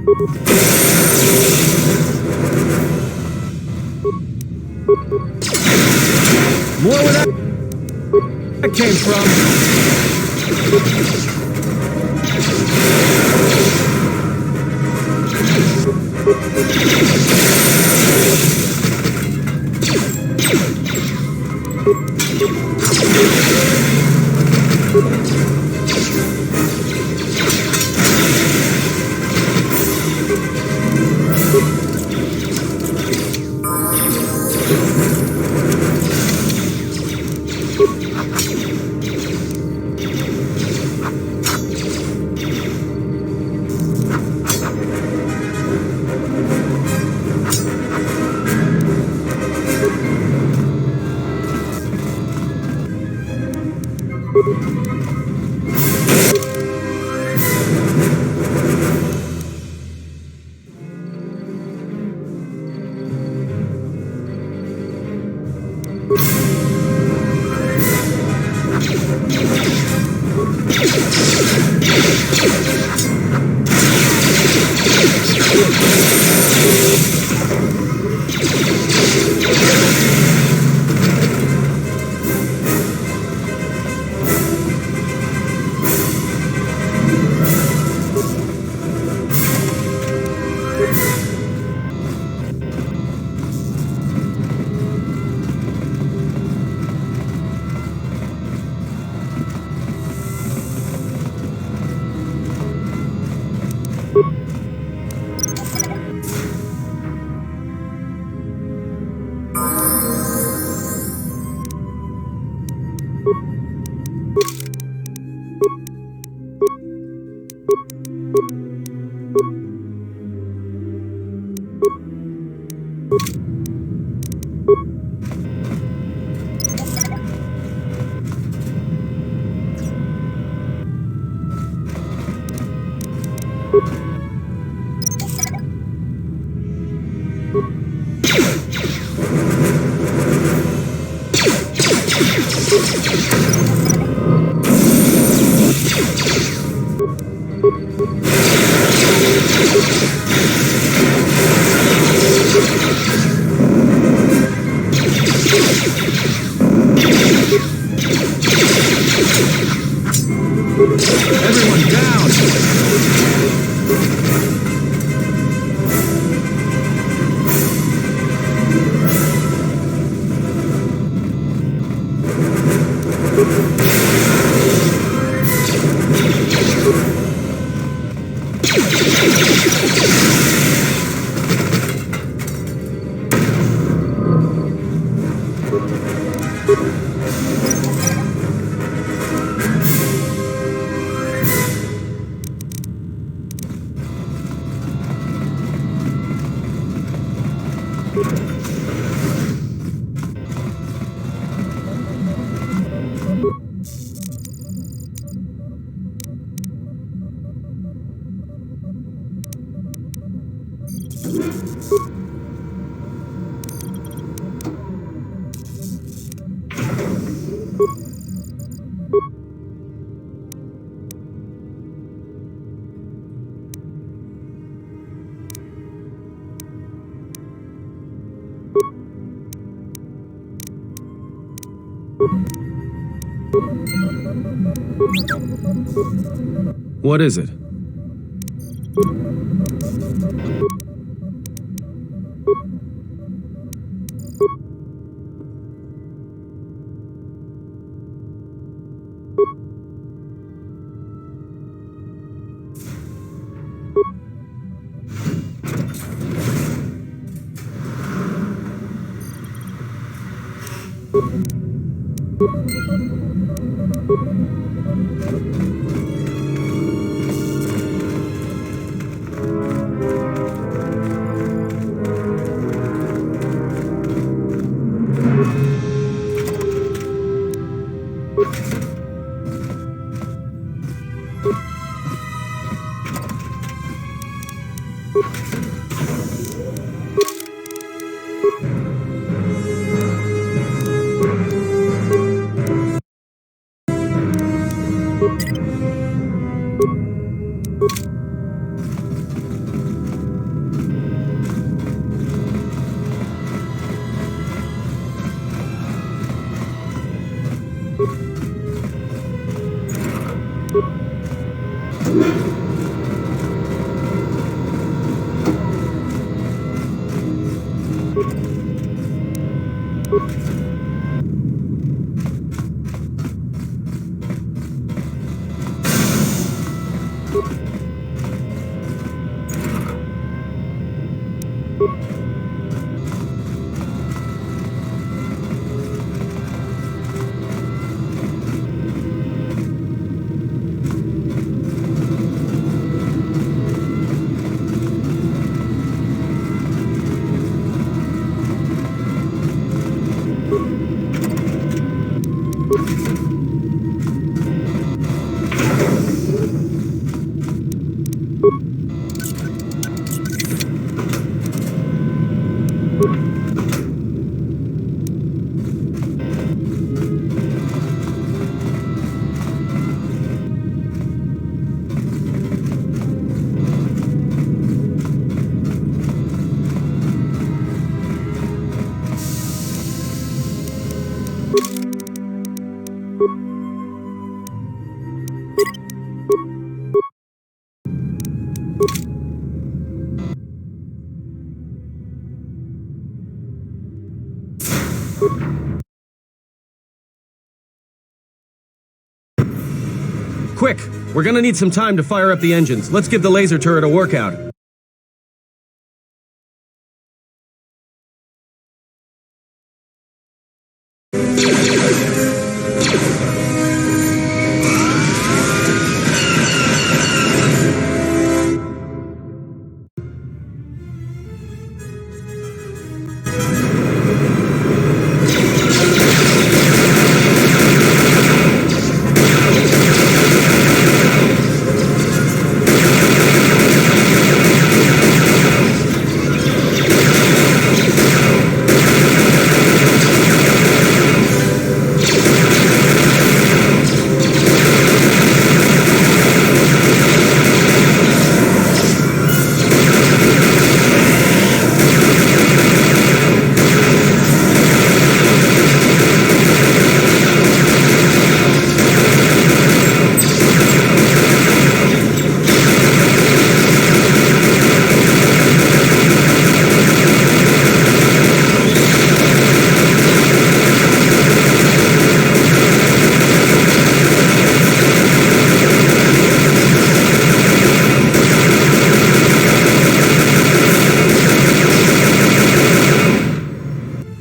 More where that came from. Everyone down! What is it? Quick! We're gonna need some time to fire up the engines. Let's give the laser turret a workout.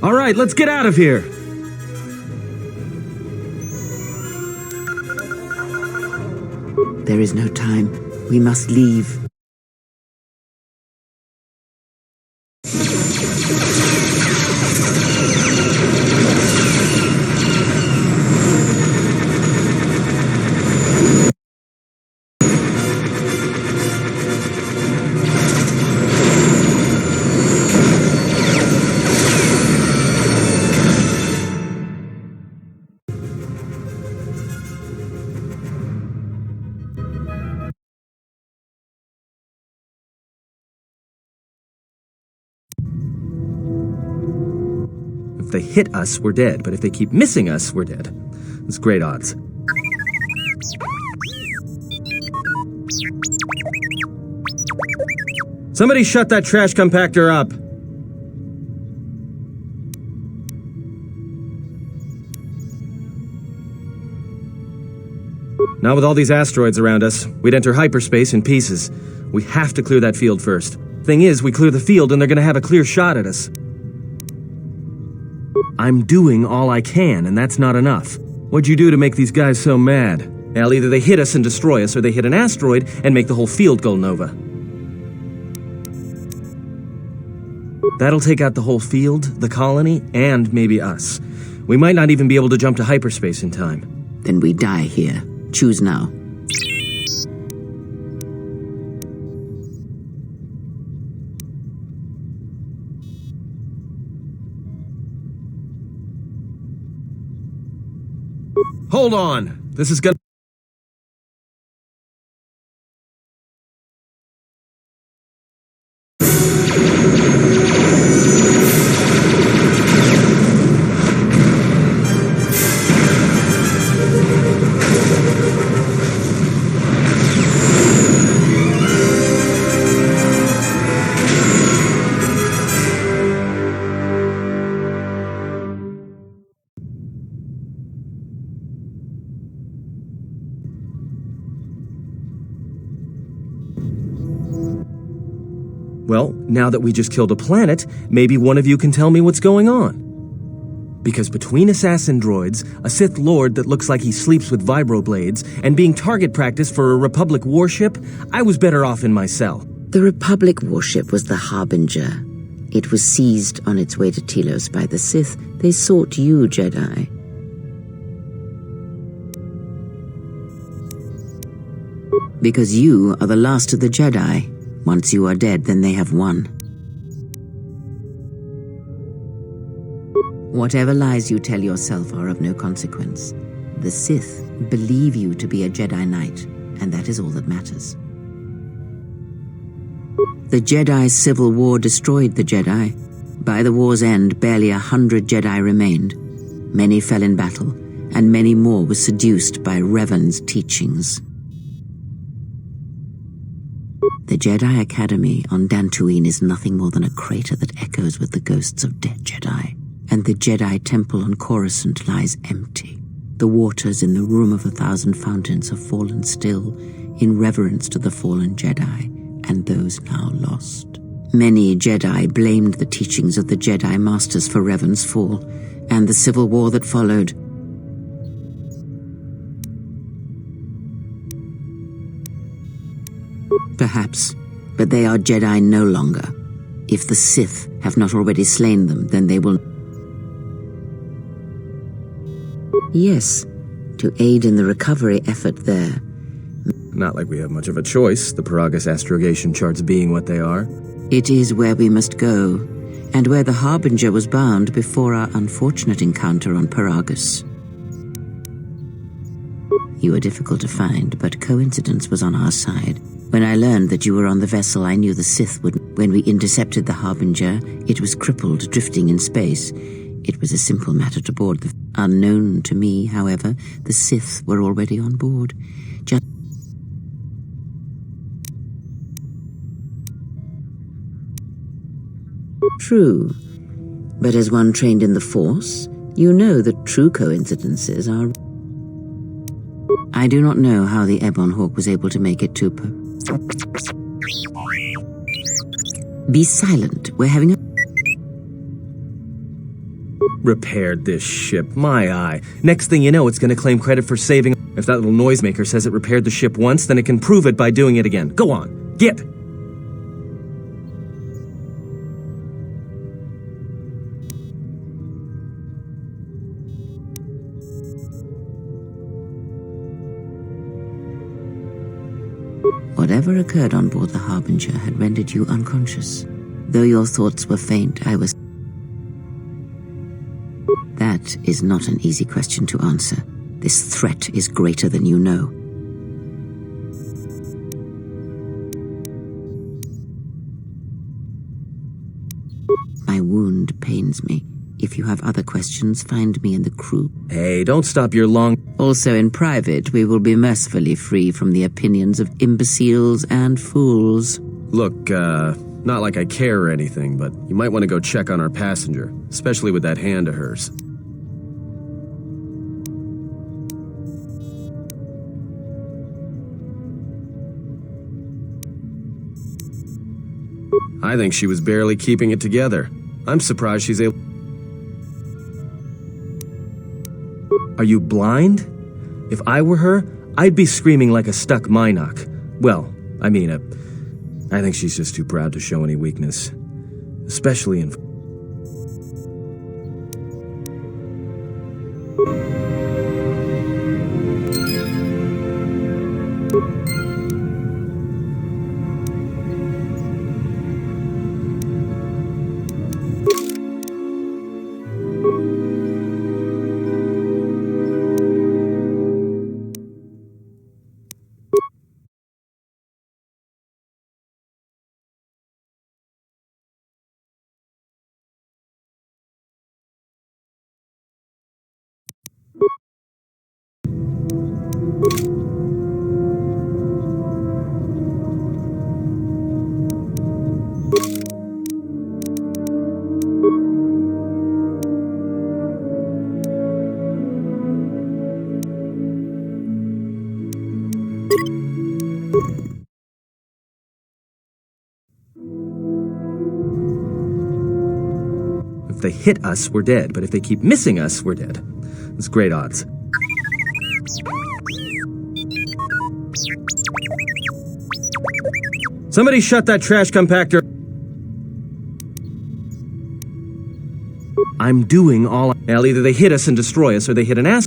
All right, let's get out of here. There is no time. We must leave. If they hit us, we're dead, but if they keep missing us, we're dead. It's great odds. Somebody shut that trash compactor up. Now with all these asteroids around us, we'd enter hyperspace in pieces. We have to clear that field first. Thing is, we clear the field and they're gonna have a clear shot at us. I'm doing all I can, and that's not enough. What'd you do to make these guys so mad? Well, either they hit us and destroy us, or they hit an asteroid and make the whole field go nova. That'll take out the whole field, the colony, and maybe us. We might not even be able to jump to hyperspace in time. Then we die here. Choose now. Hold on! This is gonna... Well, now that we just killed a planet, maybe one of you can tell me what's going on. Because between assassin droids, a Sith Lord that looks like he sleeps with vibroblades, and being target practice for a Republic warship, I was better off in my cell. The Republic warship was the Harbinger. It was seized on its way to Telos by the Sith. They sought you, Jedi. Because you are the last of the Jedi. Once you are dead, then they have won. Whatever lies you tell yourself are of no consequence. The Sith believe you to be a Jedi Knight, and that is all that matters. The Jedi Civil War destroyed the Jedi. By the war's end, barely 100 Jedi remained. Many fell in battle, and many more were seduced by Revan's teachings. The Jedi Academy on Dantooine is nothing more than a crater that echoes with the ghosts of dead Jedi. And the Jedi Temple on Coruscant lies empty. The waters in the Room of 1,000 Fountains have fallen still in reverence to the fallen Jedi and those now lost. Many Jedi blamed the teachings of the Jedi Masters for Revan's fall and the civil war that followed. Perhaps, but they are Jedi no longer. If the Sith have not already slain them, then they will... Yes, to aid in the recovery effort there. Not like we have much of a choice, the Paragus astrogation charts being what they are. It is where we must go, and where the Harbinger was bound before our unfortunate encounter on Paragus. You were difficult to find, but coincidence was on our side. When I learned that you were on the vessel, I knew the Sith would... When we intercepted the Harbinger, it was crippled, drifting in space. It was a simple matter to board the... Unknown to me, however, the Sith were already on board. Just... True. But as one trained in the Force, you know that true coincidences are... I do not know how the Ebon Hawk was able to make it to... Be silent. We're having a... Repaired this ship, my eye. Next thing you know, it's going to claim credit for saving... If that little noisemaker says it repaired the ship once, then it can prove it by doing it again. Go on, get! Whatever occurred on board the Harbinger had rendered you unconscious. Though your thoughts were faint, I was... That is not an easy question to answer. This threat is greater than you know. My wound pains me. If you have other questions, find me in the crew. Hey, don't stop your long... Also in private, we will be mercifully free from the opinions of imbeciles and fools. Look, not like I care or anything, but you might want to go check on our passenger, especially with that hand of hers. I think she was barely keeping it together. I'm surprised she's able... Are you blind? If I were her, I'd be screaming like a stuck Minoc. Well, I mean, I think she's just too proud to show any weakness. Especially in... they hit us, we're dead, but if they keep missing us, we're dead. It's great odds. Somebody shut that trash compactor. I'm doing all either they hit us and destroy us, or they hit an ass.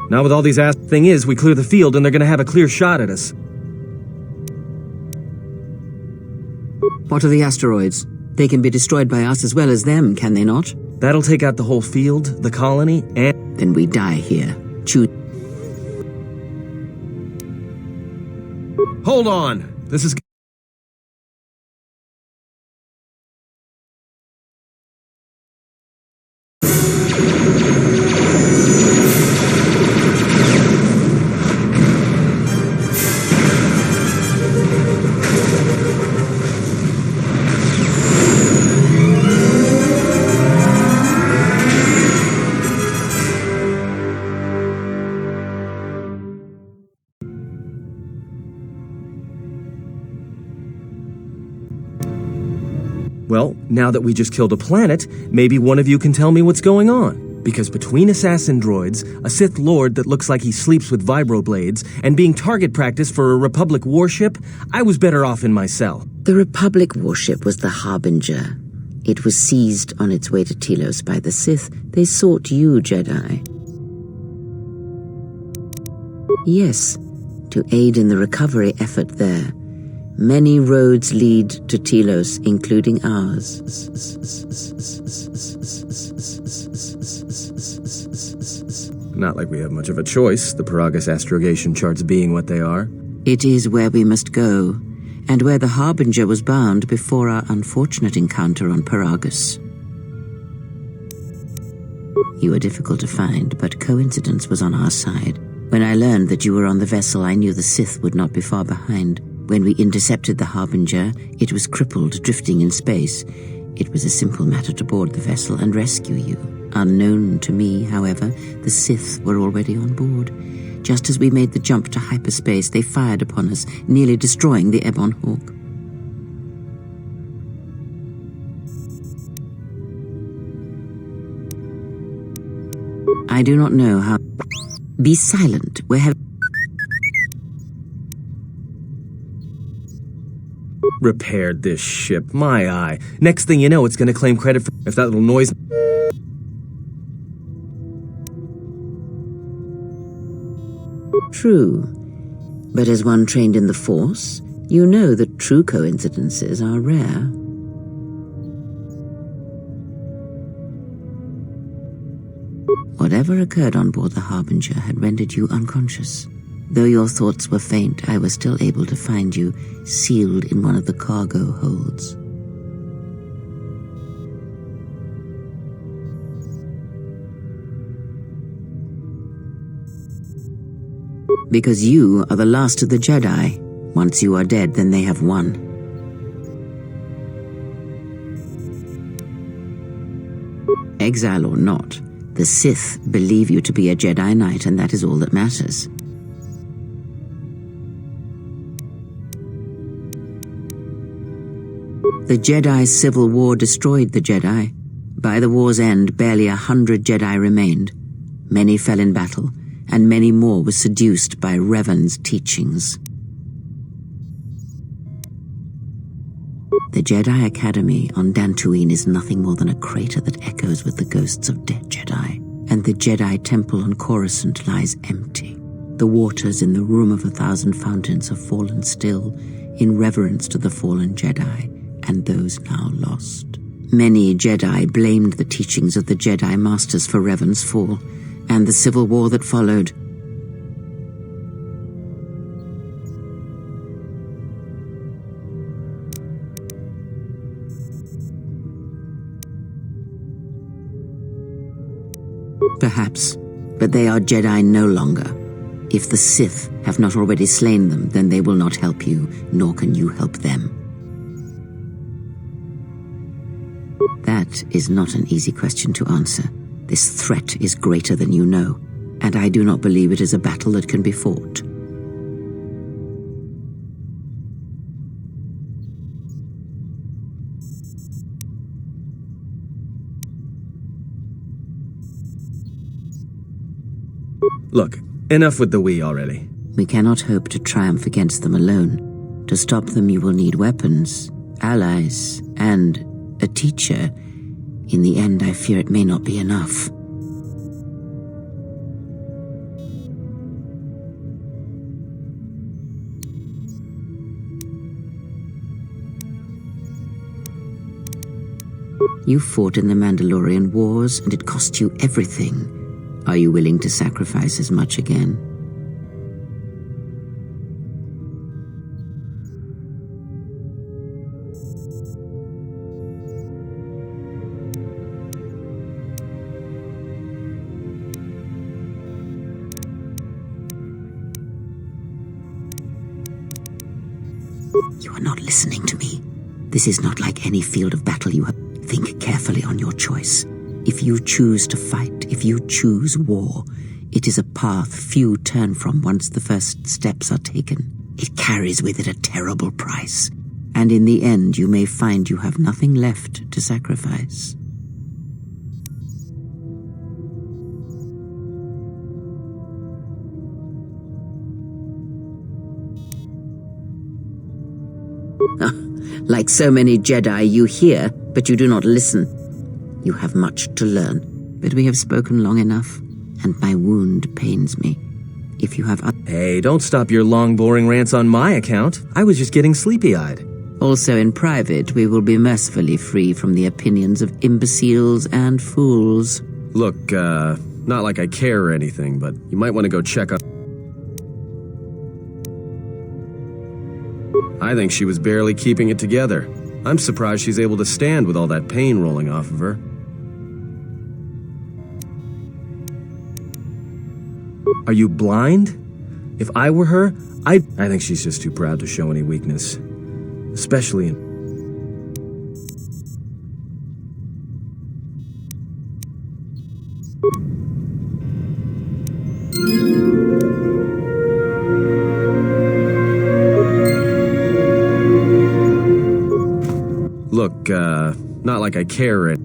Now with all these ass thing is, we clear the field and they're gonna have a clear shot at us. What are the asteroids? They can be destroyed by us as well as them, can they not? That'll take out the whole field, the colony, and... Then we die here. Hold on! This is... Well, now that we just killed a planet, maybe one of you can tell me what's going on. Because between assassin droids, a Sith Lord that looks like he sleeps with vibroblades, and being target practice for a Republic warship, I was better off in my cell. The Republic warship was the Harbinger. It was seized on its way to Telos by the Sith. They sought you, Jedi. Yes, to aid in the recovery effort there. Many roads lead to Telos, including ours. Not like we have much of a choice, the Paragus astrogation charts being what they are. It is where we must go, and where the Harbinger was bound before our unfortunate encounter on Paragus. You were difficult to find, but coincidence was on our side. When I learned that you were on the vessel, I knew the Sith would not be far behind. When we intercepted the Harbinger, it was crippled, drifting in space. It was a simple matter to board the vessel and rescue you. Unknown to me, however, the Sith were already on board. Just as we made the jump to hyperspace, they fired upon us, nearly destroying the Ebon Hawk. I do not know how... Be silent. Where have... Repaired this ship, my eye. Next thing you know, it's gonna claim credit for... If that little noise... True. But as one trained in the Force, you know that true coincidences are rare. Whatever occurred on board the Harbinger had rendered you unconscious. Though your thoughts were faint, I was still able to find you sealed in one of the cargo holds. Because you are the last of the Jedi. Once you are dead, then they have won. Exile or not, the Sith believe you to be a Jedi Knight, and that is all that matters. The Jedi Civil War destroyed the Jedi. By the war's end, barely 100 Jedi remained. Many fell in battle, and many more were seduced by Revan's teachings. The Jedi Academy on Dantooine is nothing more than a crater that echoes with the ghosts of dead Jedi, and the Jedi Temple on Coruscant lies empty. The waters in the Room of 1,000 Fountains have fallen still, in reverence to the fallen Jedi, and those now lost. Many Jedi blamed the teachings of the Jedi Masters for Revan's fall, and the civil war that followed. Perhaps, but they are Jedi no longer. If the Sith have not already slain them, then they will not help you, nor can you help them. That is not an easy question to answer. This threat is greater than you know, and I do not believe it is a battle that can be fought. Look, enough with the we already. We cannot hope to triumph against them alone. To stop them, you will need weapons, allies, and a teacher. In the end, I fear it may not be enough. You fought in the Mandalorian Wars, and it cost you everything. Are you willing to sacrifice as much again? You are not listening to me. This is not like any field of battle you have. Think carefully on your choice. If you choose to fight, if you choose war, it is a path few turn from once the first steps are taken. It carries with it a terrible price, and in the end you may find you have nothing left to sacrifice. Like so many Jedi, you hear, but you do not listen. You have much to learn, but we have spoken long enough, and my wound pains me. If you have Hey, don't stop your long, boring rants on my account. I was just getting sleepy-eyed. Also in private, we will be mercifully free from the opinions of imbeciles and fools. Look, not like I care or anything, but you might want to go check up. I think she was barely keeping it together. I'm surprised she's able to stand with all that pain rolling off of her. Are you blind? If I were her, I think she's just too proud to show any weakness. Especially in... Look, not like I care it.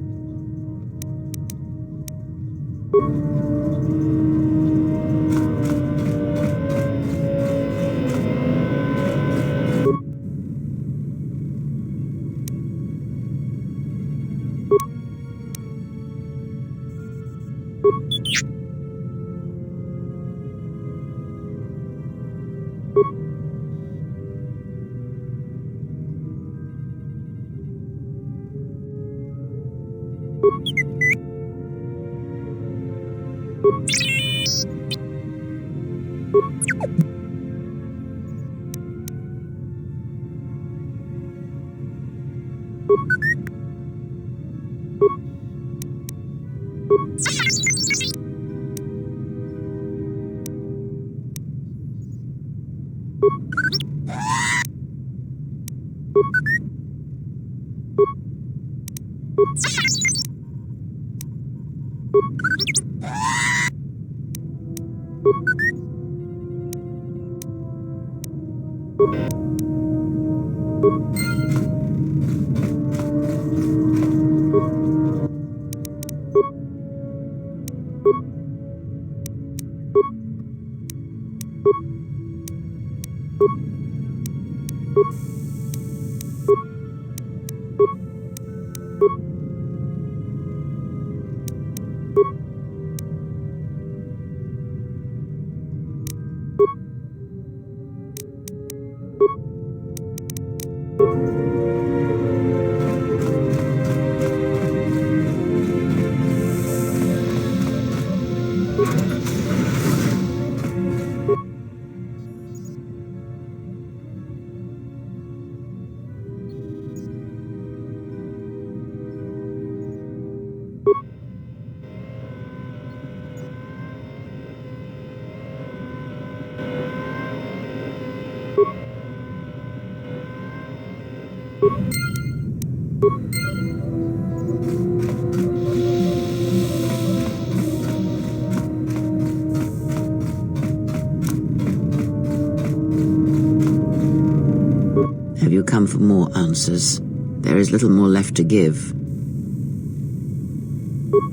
Have you come for more answers? There is little more left to give.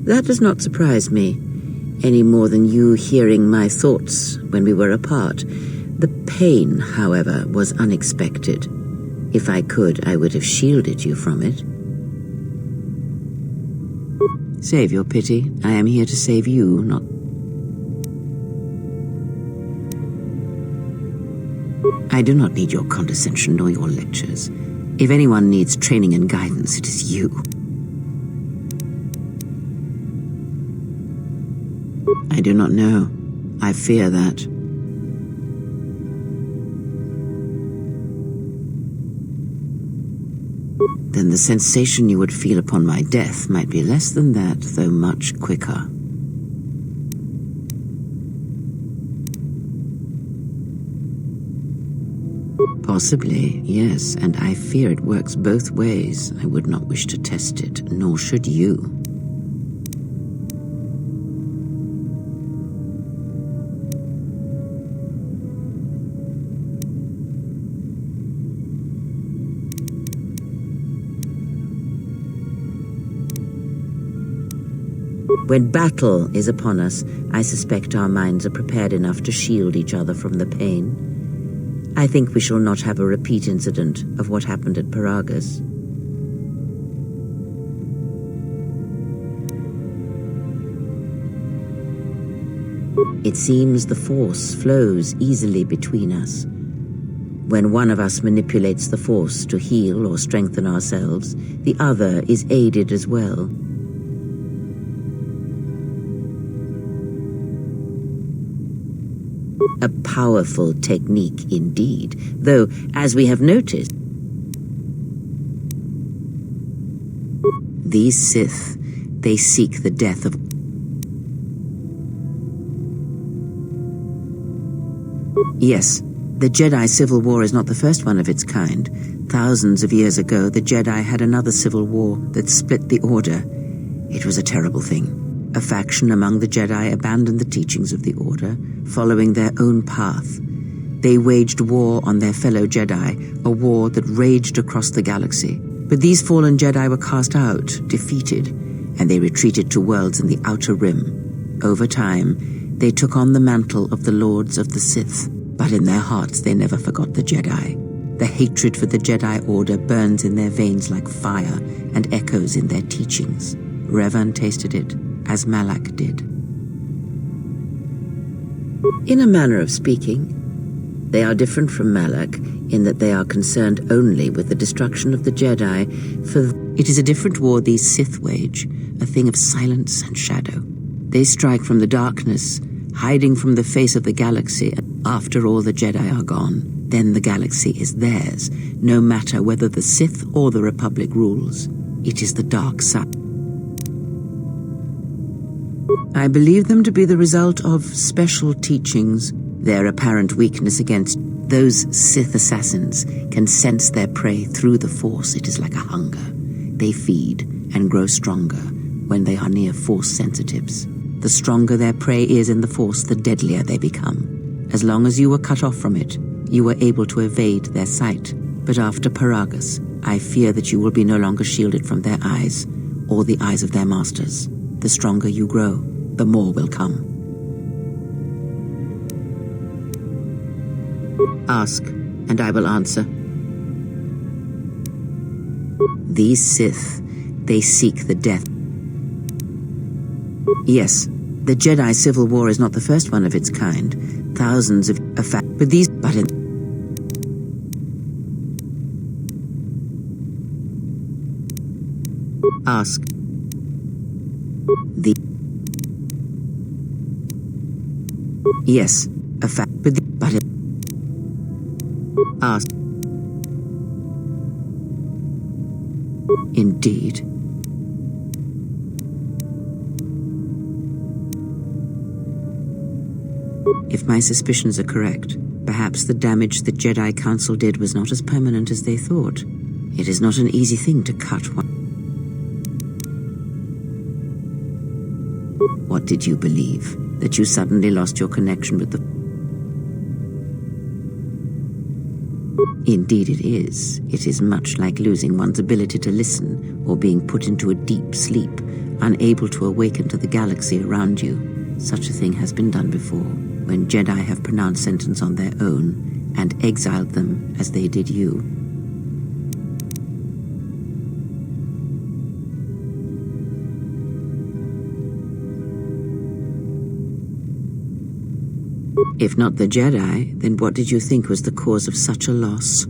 That does not surprise me. any more than you hearing my thoughts when we were apart. The pain, however, was unexpected. If I could, I would have shielded you from it. Save your pity. I am here to save you, not... I do not need your condescension nor your lectures. If anyone needs training and guidance, it is you. I do not know. I fear that. Then the sensation you would feel upon my death might be less than that, though much quicker. Possibly, yes, and I fear it works both ways. I would not wish to test it, nor should you. When battle is upon us, I suspect our minds are prepared enough to shield each other from the pain. I think we shall not have a repeat incident of what happened at Paragus. It seems the Force flows easily between us. When one of us manipulates the Force to heal or strengthen ourselves, the other is aided as well. A powerful technique indeed, though, as we have noticed, these Sith, they seek the death of... Yes, the Jedi Civil War is not the first one of its kind. Thousands of years ago, the Jedi had another civil war that split the Order. It was a terrible thing. A faction among the Jedi abandoned the teachings of the Order, following their own path. They waged war on their fellow Jedi, a war that raged across the galaxy. But these fallen Jedi were cast out, defeated, and they retreated to worlds in the Outer Rim. Over time, they took on the mantle of the Lords of the Sith, but in their hearts they never forgot the Jedi. The hatred for the Jedi Order burns in their veins like fire and echoes in their teachings. Revan tasted it, as Malak did. In a manner of speaking, they are different from Malak in that they are concerned only with the destruction of the Jedi, for it is a different war these Sith wage, a thing of silence and shadow. They strike from the darkness, hiding from the face of the galaxy, and after all the Jedi are gone, then the galaxy is theirs, no matter whether the Sith or the Republic rules. It is the dark side. I believe them to be the result of special teachings. Their apparent weakness against those Sith assassins can sense their prey through the Force. It is like a hunger. They feed and grow stronger when they are near Force sensitives. The stronger their prey is in the Force, the deadlier they become. As long as you were cut off from it, you were able to evade their sight. But after Paragus, I fear that you will be no longer shielded from their eyes, or the eyes of their masters. The stronger you grow, the more will come. Ask, and I will answer. These Sith, they seek the death. Yes, the Jedi Civil War is not the first one of its kind. Thousands of but these Ask. Yes, a fact, but ask. Indeed. If my suspicions are correct, perhaps the damage the Jedi Council did was not as permanent as they thought. It is not an easy thing to cut one. What did you believe? That you suddenly lost your connection with the... Indeed it is. It is much like losing one's ability to listen or being put into a deep sleep, unable to awaken to the galaxy around you. Such a thing has been done before, when Jedi have pronounced sentence on their own and exiled them as they did you. If not the Jedi, then what did you think was the cause of such a loss?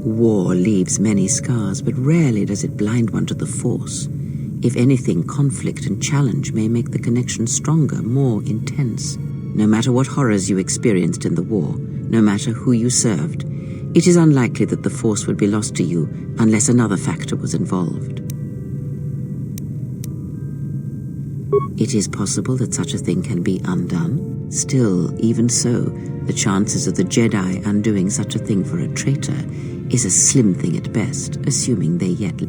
War leaves many scars, but rarely does it blind one to the Force. If anything, conflict and challenge may make the connection stronger, more intense. No matter what horrors you experienced in the war, no matter who you served, it is unlikely that the Force would be lost to you unless another factor was involved. It is possible that such a thing can be undone. Still, even so, the chances of the Jedi undoing such a thing for a traitor is a slim thing at best, assuming they yet...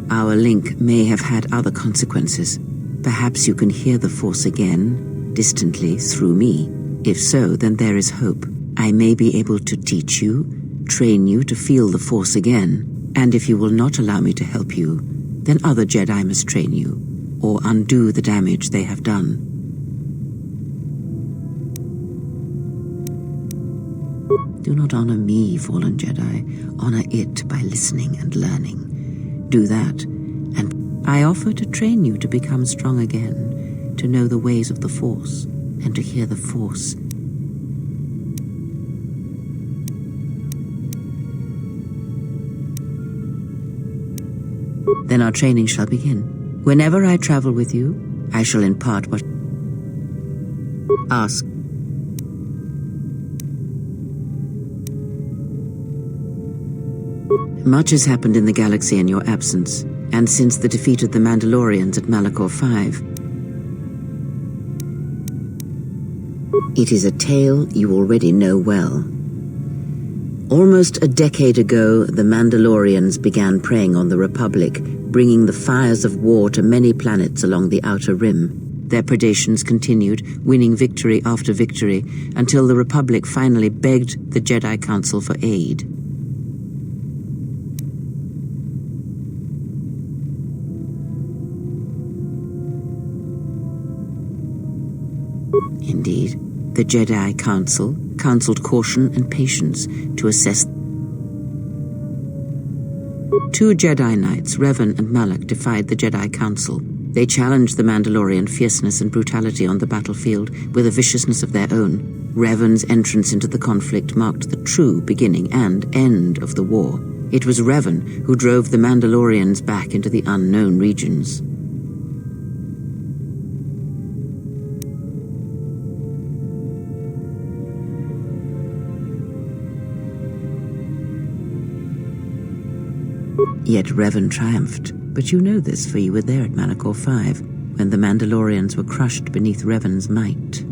Our link may have had other consequences. Perhaps you can hear the Force again, distantly, through me. If so, then there is hope. I may be able to teach you, train you to feel the Force again, and if you will not allow me to help you, then other Jedi must train you, or undo the damage they have done. Do not honor me, fallen Jedi. Honor it by listening and learning. Do that, and I offer to train you to become strong again, to know the ways of the Force, and to hear the Force. Then our training shall begin. Whenever I travel with you, I shall impart what... Ask. Much has happened in the galaxy in your absence, and since the defeat of the Mandalorians at Malachor 5. It is a tale you already know well. Almost a decade ago, the Mandalorians began preying on the Republic, bringing the fires of war to many planets along the Outer Rim. Their predations continued, winning victory after victory, until the Republic finally begged the Jedi Council for aid. Indeed, the Jedi Council counseled caution and patience to assess. 2 Jedi Knights, Revan and Malak, defied the Jedi Council. They challenged the Mandalorian fierceness and brutality on the battlefield with a viciousness of their own. Revan's entrance into the conflict marked the true beginning and end of the war. It was Revan who drove the Mandalorians back into the unknown regions. Yet Revan triumphed, but you know this, for you were there at Malachor 5, when the Mandalorians were crushed beneath Revan's might.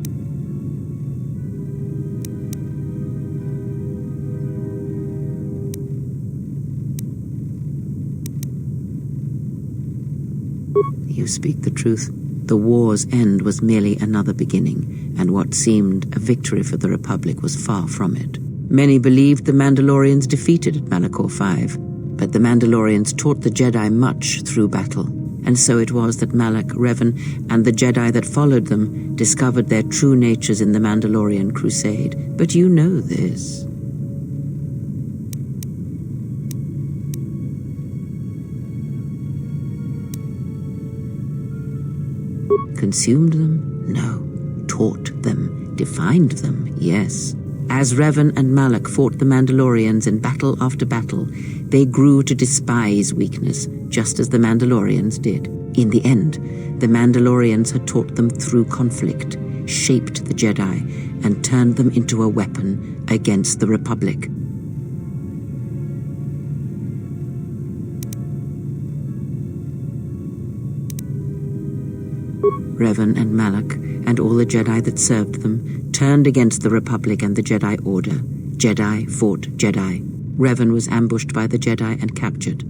You speak the truth. The war's end was merely another beginning, and what seemed a victory for the Republic was far from it. Many believed the Mandalorians defeated at Malachor 5, but the Mandalorians taught the Jedi much through battle, and so it was that Malak, Revan, and the Jedi that followed them discovered their true natures in the Mandalorian Crusade. But you know this. Consumed them? No. Taught them. Defined them? Yes. As Revan and Malak fought the Mandalorians in battle after battle, they grew to despise weakness, just as the Mandalorians did. In the end, the Mandalorians had taught them through conflict, shaped the Jedi, and turned them into a weapon against the Republic. Revan and Malak, and all the Jedi that served them, turned against the Republic and the Jedi Order. Jedi fought Jedi. Revan was ambushed by the Jedi and captured.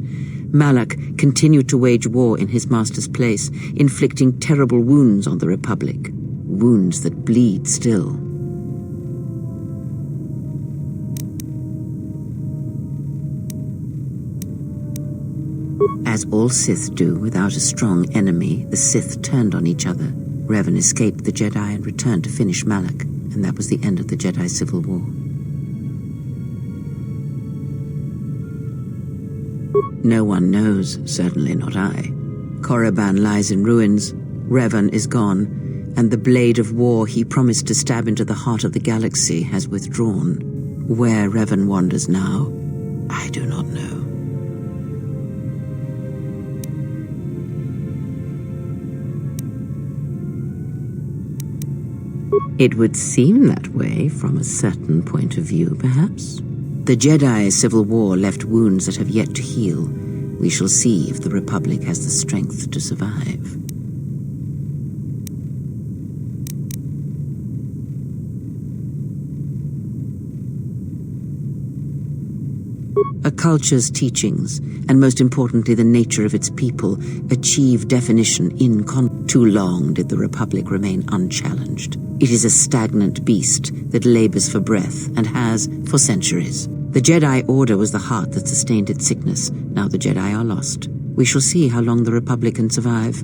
Malak continued to wage war in his master's place, inflicting terrible wounds on the Republic. Wounds that bleed still. As all Sith do without a strong enemy, the Sith turned on each other. Revan escaped the Jedi and returned to finish Malak, and that was the end of the Jedi Civil War. No one knows, certainly not I. Korriban lies in ruins, Revan is gone, and the blade of war he promised to stab into the heart of the galaxy has withdrawn. Where Revan wanders now, I do not know. It would seem that way from a certain point of view, perhaps. The Jedi Civil War left wounds that have yet to heal. We shall see if the Republic has the strength to survive. A culture's teachings, and most importantly the nature of its people, achieve definition in Too long did the Republic remain unchallenged. It is a stagnant beast that labors for breath and has for centuries. The Jedi Order was the heart that sustained its sickness. Now the Jedi are lost. We shall see how long the Republic can survive.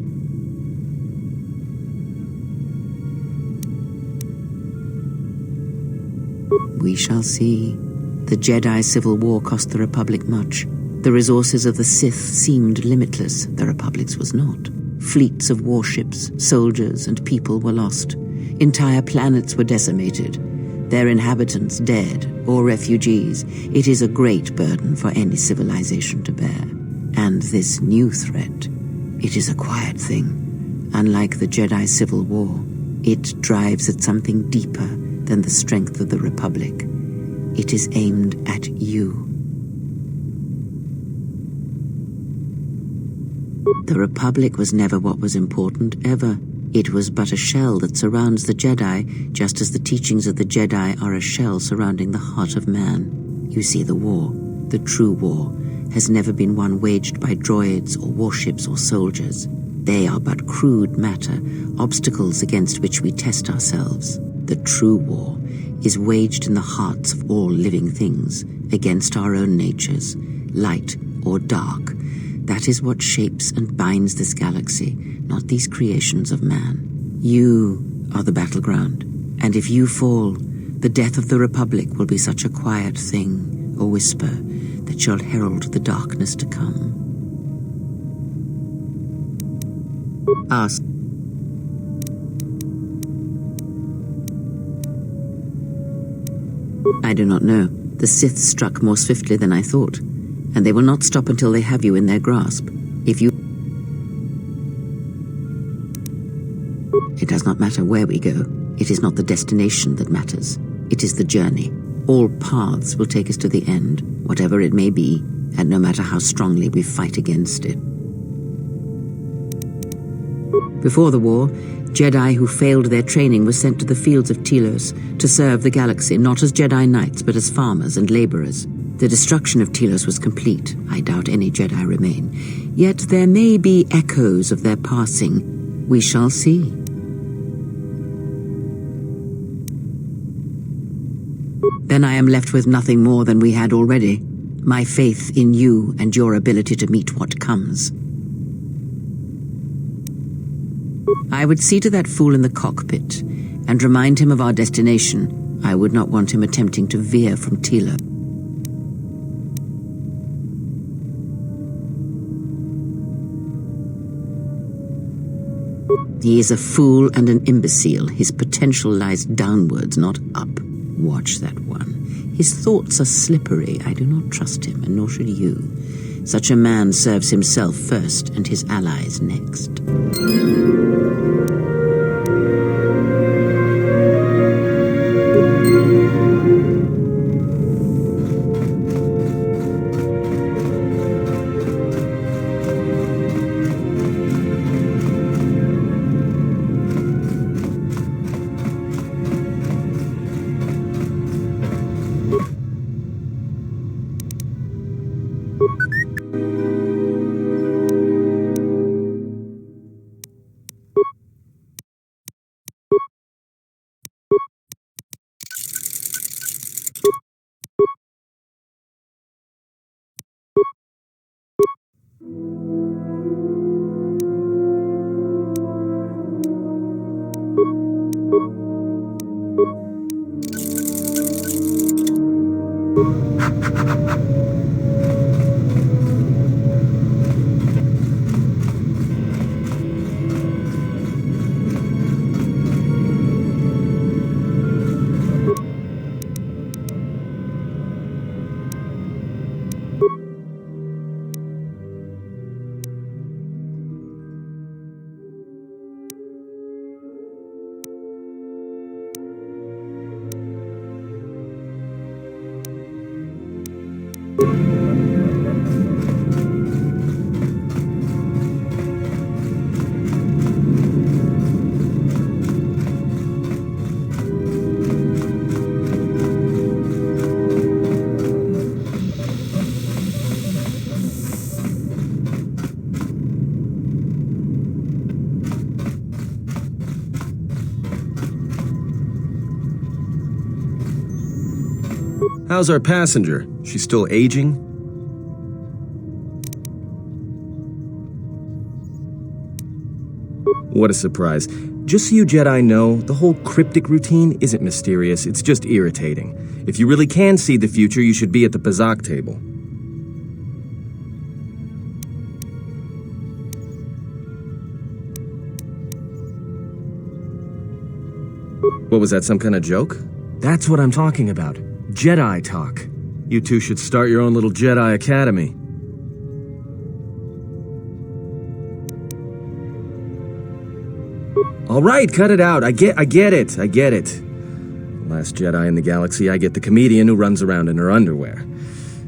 We shall see. The Jedi Civil War cost the Republic much. The resources of the Sith seemed limitless. The Republic's was not. Fleets of warships, soldiers, and people were lost. Entire planets were decimated. Their inhabitants dead or refugees. It is a great burden for any civilization to bear. And this new threat, it is a quiet thing. Unlike the Jedi Civil War, it drives at something deeper than the strength of the Republic. It is aimed at you. The Republic was never what was important, ever. It was but a shell that surrounds the Jedi, just as the teachings of the Jedi are a shell surrounding the heart of man. You see, the war, the true war, has never been one waged by droids or warships or soldiers. They are but crude matter, obstacles against which we test ourselves. The true war is waged in the hearts of all living things, against our own natures, light or dark. That is what shapes and binds this galaxy, not these creations of man. You are the battleground, and if you fall, the death of the Republic will be such a quiet thing, a whisper, that shall herald the darkness to come. Ask. I do not know. The Sith struck more swiftly than I thought, and they will not stop until they have you in their grasp. If you... It does not matter where we go. It is not the destination that matters. It is the journey. All paths will take us to the end, whatever it may be, and no matter how strongly we fight against it. Before the war, Jedi who failed their training were sent to the fields of Telos to serve the galaxy, not as Jedi Knights, but as farmers and laborers. The destruction of Telos was complete. I doubt any Jedi remain. Yet there may be echoes of their passing. We shall see. Then I am left with nothing more than we had already. My faith in you and your ability to meet what comes. I would see to that fool in the cockpit and remind him of our destination. I would not want him attempting to veer from Telos. He is a fool and an imbecile. His potential lies downwards, not up. Watch that one. His thoughts are slippery. I do not trust him, and nor should you. Such a man serves himself first and his allies next. How's our passenger? She's still aging? What a surprise. Just so you Jedi know, the whole cryptic routine isn't mysterious, it's just irritating. If you really can see the future, you should be at the Pazak table. What was that, some kind of joke? That's what I'm talking about. Jedi talk. You two should start your own little Jedi Academy. All right, cut it out. I get it. Last Jedi in the galaxy, I get the comedian who runs around in her underwear.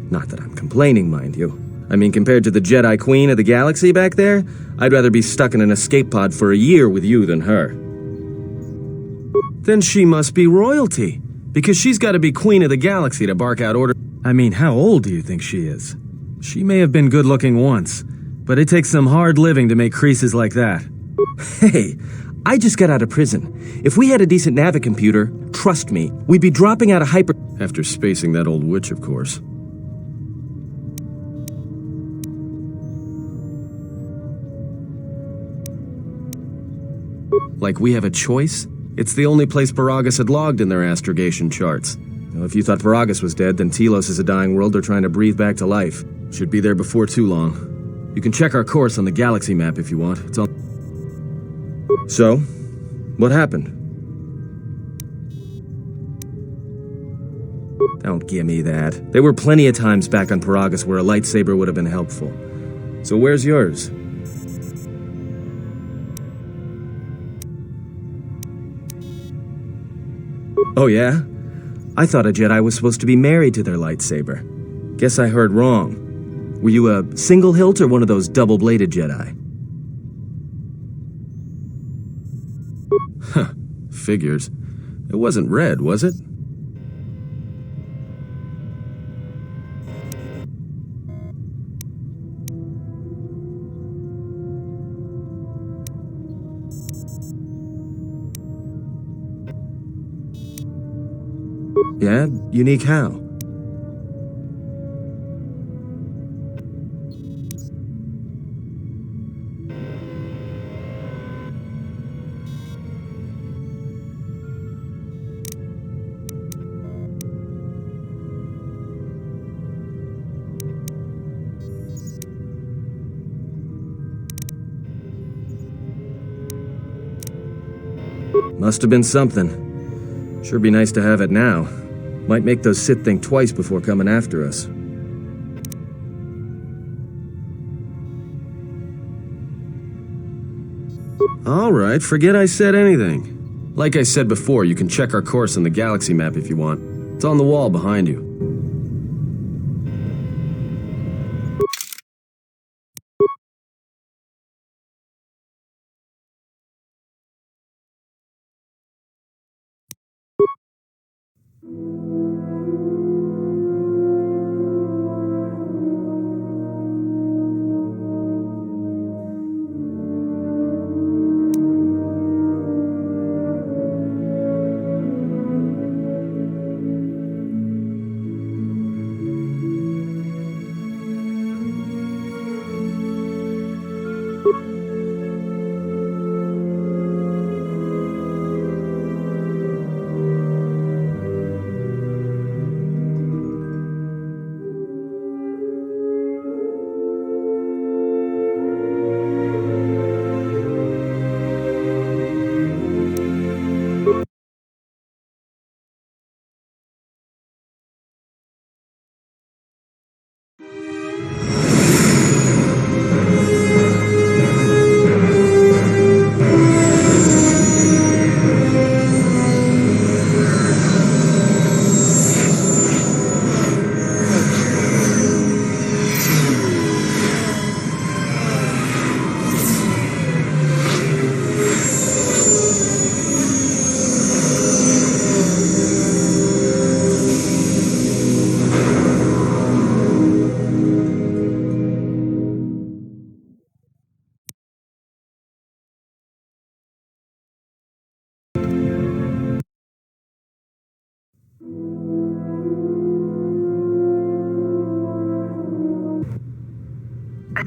Not that I'm complaining, mind you. I mean, compared to the Jedi Queen of the galaxy back there, I'd rather be stuck in an escape pod for a year with you than her. Then she must be royalty, because she's got to be Queen of the Galaxy to bark out orders. I mean, how old do you think she is? She may have been good-looking once, but it takes some hard living to make creases like that. Hey, I just got out of prison. If we had a decent navicomputer, trust me, we'd be dropping out of hyper... After spacing that old witch, of course. Like we have a choice? It's the only place Paragus had logged in their astrogation charts. Well, if you thought Paragus was dead, then Telos is a dying world they're trying to breathe back to life. Should be there before too long. You can check our course on the galaxy map if you want. It's on... So, what happened? Don't give me that. There were plenty of times back on Paragus where a lightsaber would have been helpful. So where's yours? Oh yeah? I thought a Jedi was supposed to be married to their lightsaber. Guess I heard wrong. Were you a single hilt or one of those double-bladed Jedi? Huh, figures. It wasn't red, was it? Yeah? Unique how? Must have been something. Sure be nice to have it now. Might make those Sith think twice before coming after us. Alright, forget I said anything. Like I said before, you can check our course on the galaxy map if you want. It's on the wall behind you.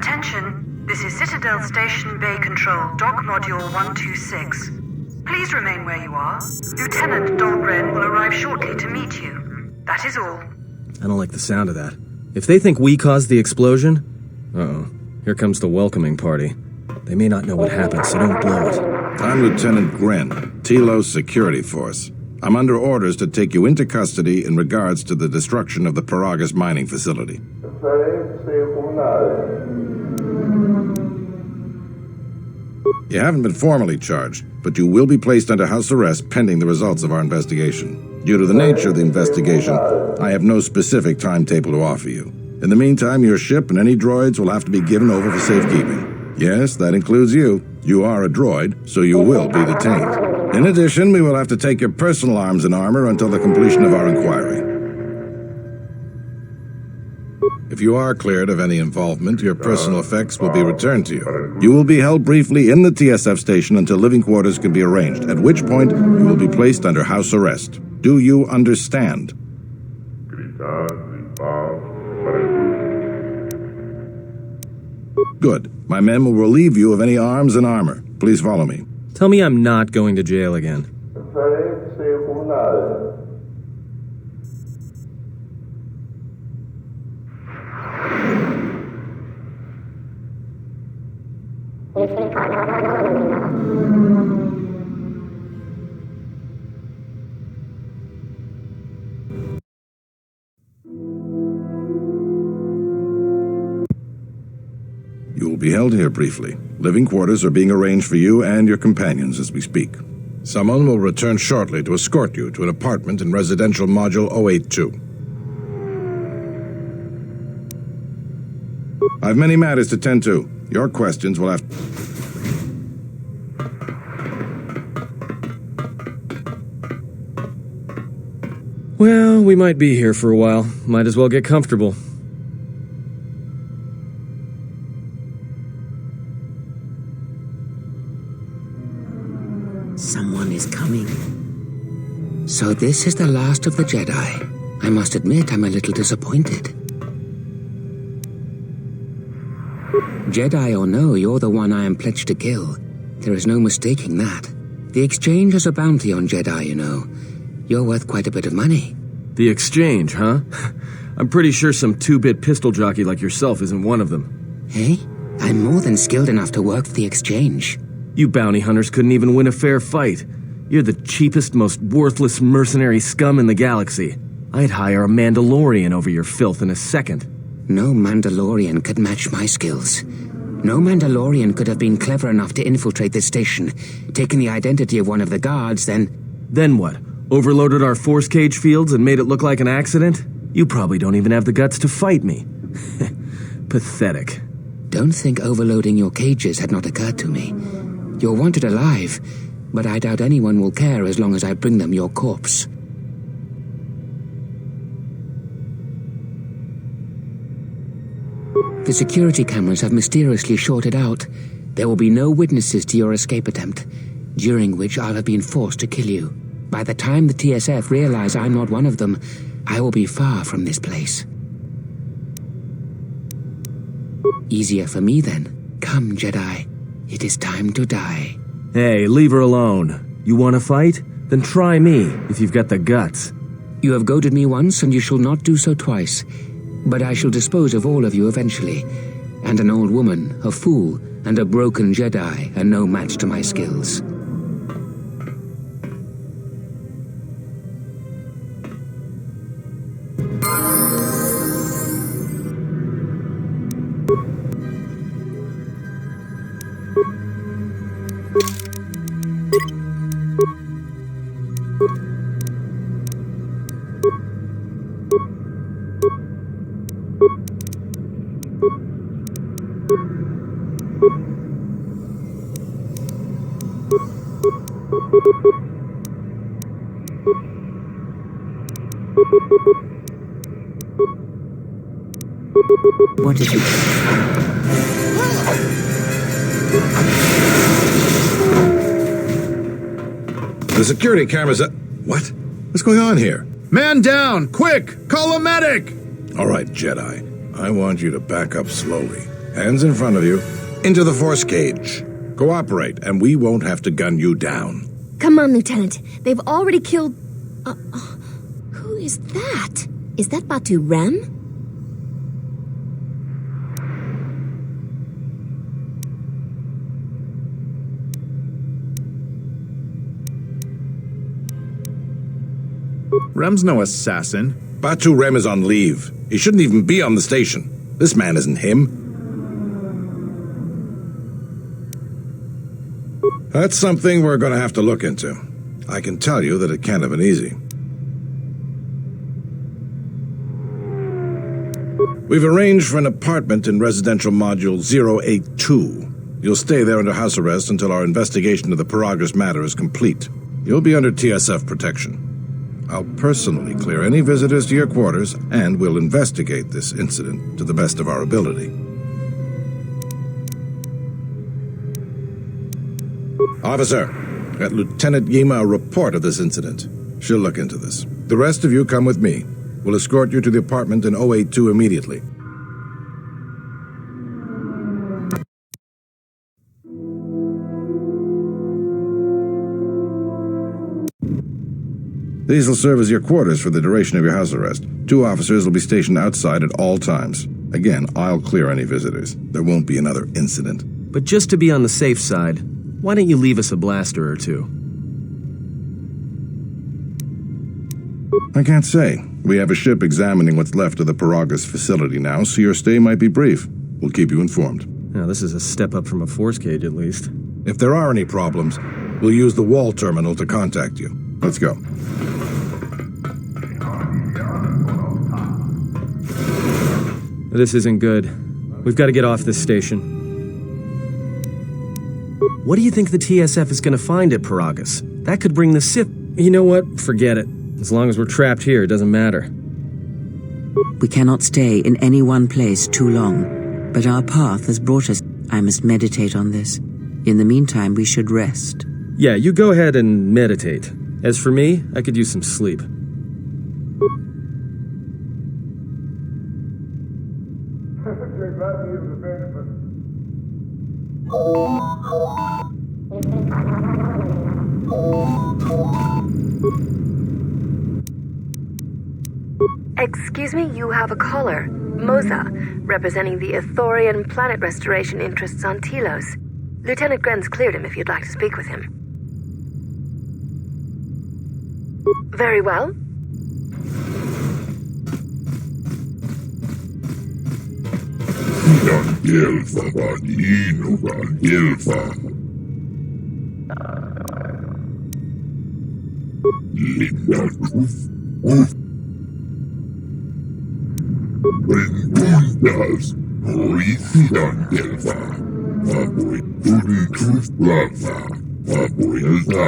Attention, this is Citadel Station Bay Control, Dock Module 126. Please remain where you are. Lieutenant Dahlgren will arrive shortly to meet you. That is all. I don't like the sound of that. If they think we caused the explosion... Uh-oh. Here comes the welcoming party. They may not know what happened, so don't blow it. I'm Lieutenant Gren, Telos Security Force. I'm under orders to take you into custody in regards to the destruction of the Paragus mining facility. You haven't been formally charged, but you will be placed under house arrest pending the results of our investigation. Due to the nature of the investigation, I have no specific timetable to offer you. In the meantime, your ship and any droids will have to be given over for safekeeping. Yes, that includes you. You are a droid, so you will be detained. In addition, we will have to take your personal arms and armor until the completion of our inquiry. If you are cleared of any involvement, your personal effects will be returned to you. You will be held briefly in the TSF station until living quarters can be arranged, at which point you will be placed under house arrest. Do you understand? Good. My men will relieve you of any arms and armor. Please follow me. Tell me I'm not going to jail again. You will be held here briefly. Living quarters are being arranged for you and your companions as we speak. Someone will return shortly to escort you to an apartment in Residential Module 082. I have many matters to tend to. Your questions will have... Well, we might be here for a while. Might as well get comfortable. Someone is coming. So this is the last of the Jedi. I must admit I'm a little disappointed. Jedi or no, you're the one I am pledged to kill. There is no mistaking that. The Exchange has a bounty on Jedi, you know. You're worth quite a bit of money. The Exchange, huh? I'm pretty sure some two-bit pistol jockey like yourself isn't one of them. Hey, I'm more than skilled enough to work for the Exchange. You bounty hunters couldn't even win a fair fight. You're the cheapest, most worthless mercenary scum in the galaxy. I'd hire a Mandalorian over your filth in a second. No Mandalorian could match my skills. No Mandalorian could have been clever enough to infiltrate this station, taken the identity of one of the guards, then... Then what? Overloaded our force cage fields and made it look like an accident? You probably don't even have the guts to fight me. Pathetic. Don't think overloading your cages had not occurred to me. You're wanted alive, but I doubt anyone will care as long as I bring them your corpse. The security cameras have mysteriously shorted out. There will be no witnesses to your escape attempt, during which I'll have been forced to kill you. By the time the TSF realize I'm not one of them, I will be far from this place. Easier for me then. Come, Jedi. It is time to die. Hey, leave her alone. You want to fight? Then try me, if you've got the guts. You have goaded me once, and you shall not do so twice. But I shall dispose of all of you eventually. And an old woman, a fool, and a broken Jedi are no match to my skills. What is it? The security cameras... What? What's going on here? Man down! Quick! Call a medic! All right, Jedi. I want you to back up slowly. Hands in front of you. Into the force cage. Cooperate, and we won't have to gun you down. Come on, Lieutenant. They've already killed... who is that? Is that Batu Rem? Rem's no assassin. Batu Rem is on leave. He shouldn't even be on the station. This man isn't him. That's something we're going to have to look into. I can tell you that it can't have been easy. We've arranged for an apartment in residential module 082. You'll stay there under house arrest until our investigation of the Paragus matter is complete. You'll be under TSF protection. I'll personally clear any visitors to your quarters, and we'll investigate this incident to the best of our ability. Officer, get Lieutenant Yima a report of this incident. She'll look into this. The rest of you come with me. We'll escort you to the apartment in 082 immediately. These will serve as your quarters for the duration of your house arrest. 2 officers will be stationed outside at all times. Again, I'll clear any visitors. There won't be another incident. But just to be on the safe side, why don't you leave us a blaster or 2? I can't say. We have a ship examining what's left of the Paragus facility now, so your stay might be brief. We'll keep you informed. Now, this is a step up from a force cage, at least. If there are any problems, we'll use the wall terminal to contact you. Let's go. This isn't good. We've got to get off this station. What do you think the TSF is going to find at Paragus? That could bring the Sith... You know what? Forget it. As long as we're trapped here, it doesn't matter. We cannot stay in any one place too long, but our path has brought us. I must meditate on this. In the meantime, we should rest. Yeah, you go ahead and meditate. As for me, I could use some sleep. Excuse me, you have a caller. Moza, representing the Ithorian planet restoration interests on Telos. Lieutenant Grenz cleared him if you'd like to speak with him. Very well. Rengundas, Horicidan Delva, Apoy Uri Truth Blava, Apoyalda,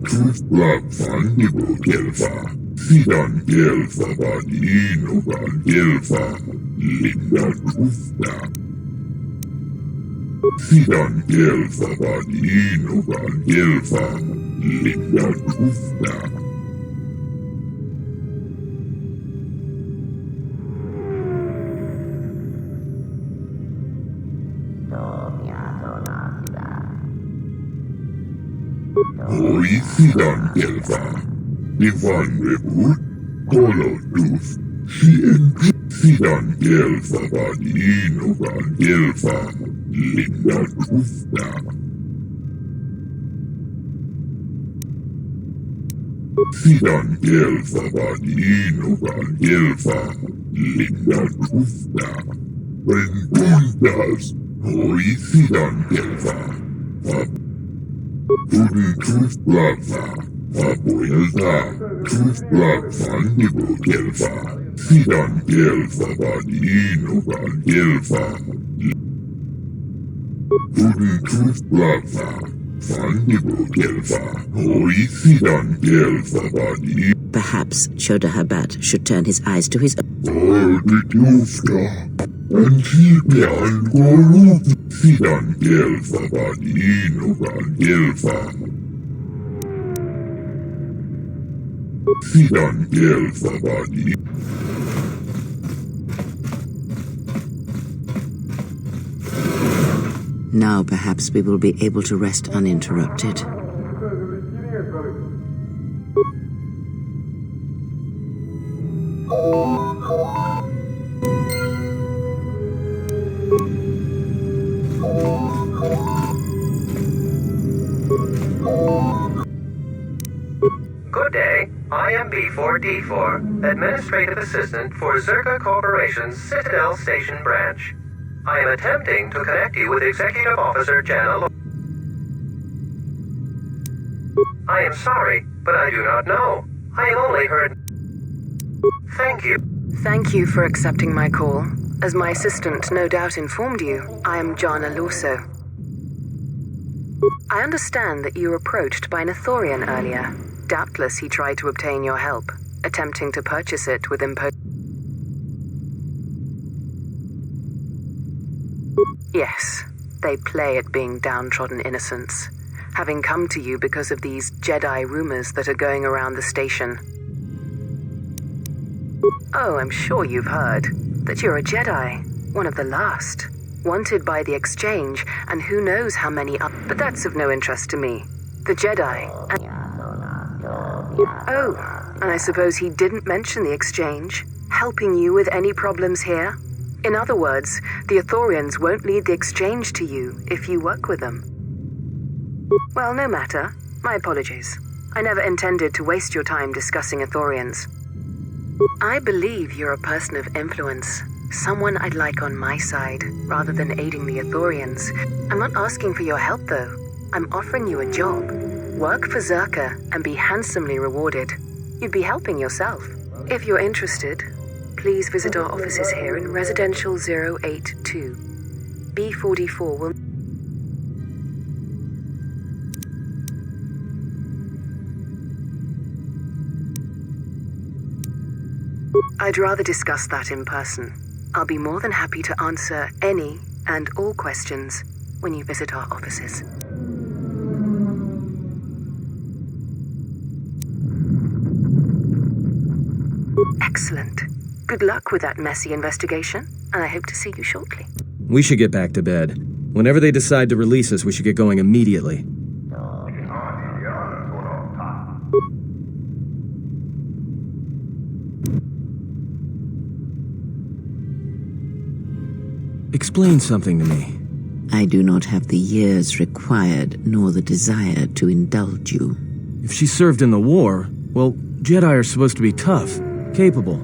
Truth Blava Nibo Delva, Sidan Delva Badino Delva, Linda Trufna. Sidan Delva Badino Delva, Linda Trufna. Horicidan Delva, Divan Rebut, Colo Tooth, Sidan Delva Badino Delva, Linda Trufna. Sidan Delva Badino Delva, Linda Trufna. Rengundas, Horicidan Delva, Uri Truth Blava, Apoyalda, Truth Blava Nibo Delva, Sidan Delva Badino Delva, Uri Truth Blava, Nibo Delva, Horicidan Delva Badino. Perhaps Shoda Habat should turn his eyes to his... And keep me on Guru. Sidan Delva Badino Delva. Sidan Delva Badino. Now perhaps we will be able to rest uninterrupted. Good day. I am B4D4, Administrative Assistant for Zerka Corporation's Citadel Station branch. I am attempting to connect you with Executive Officer Jana. I am sorry, but I do not know. I only heard... Thank you. Thank you for accepting my call. As my assistant no doubt informed you, I am Jana Lorso. I understand that you were approached by an Ithorian earlier. Doubtless he tried to obtain your help, attempting to purchase it with Yes, they play at being downtrodden innocents, having come to you because of these Jedi rumors that are going around the station. Oh, I'm sure you've heard that you're a Jedi, one of the last, wanted by the Exchange, and who knows how many up. But that's of no interest to me. The Jedi. Oh, and I suppose he didn't mention the Exchange, helping you with any problems here? In other words, the Ithorians won't lead the Exchange to you if you work with them. Well, no matter. My apologies. I never intended to waste your time discussing Ithorians. I believe you're a person of influence, someone I'd like on my side, rather than aiding the Ithorians. I'm not asking for your help, though. I'm offering you a job. Work for Zerka and be handsomely rewarded. You'd be helping yourself. If you're interested, please visit our offices here in Residential 082. B44 will... I'd rather discuss that in person. I'll be more than happy to answer any and all questions when you visit our offices. Excellent. Good luck with that messy investigation, and I hope to see you shortly. We should get back to bed. Whenever they decide to release us, we should get going immediately. Explain something to me. I do not have the years required, nor the desire to indulge you. If she served in the war, well, Jedi are supposed to be tough, capable.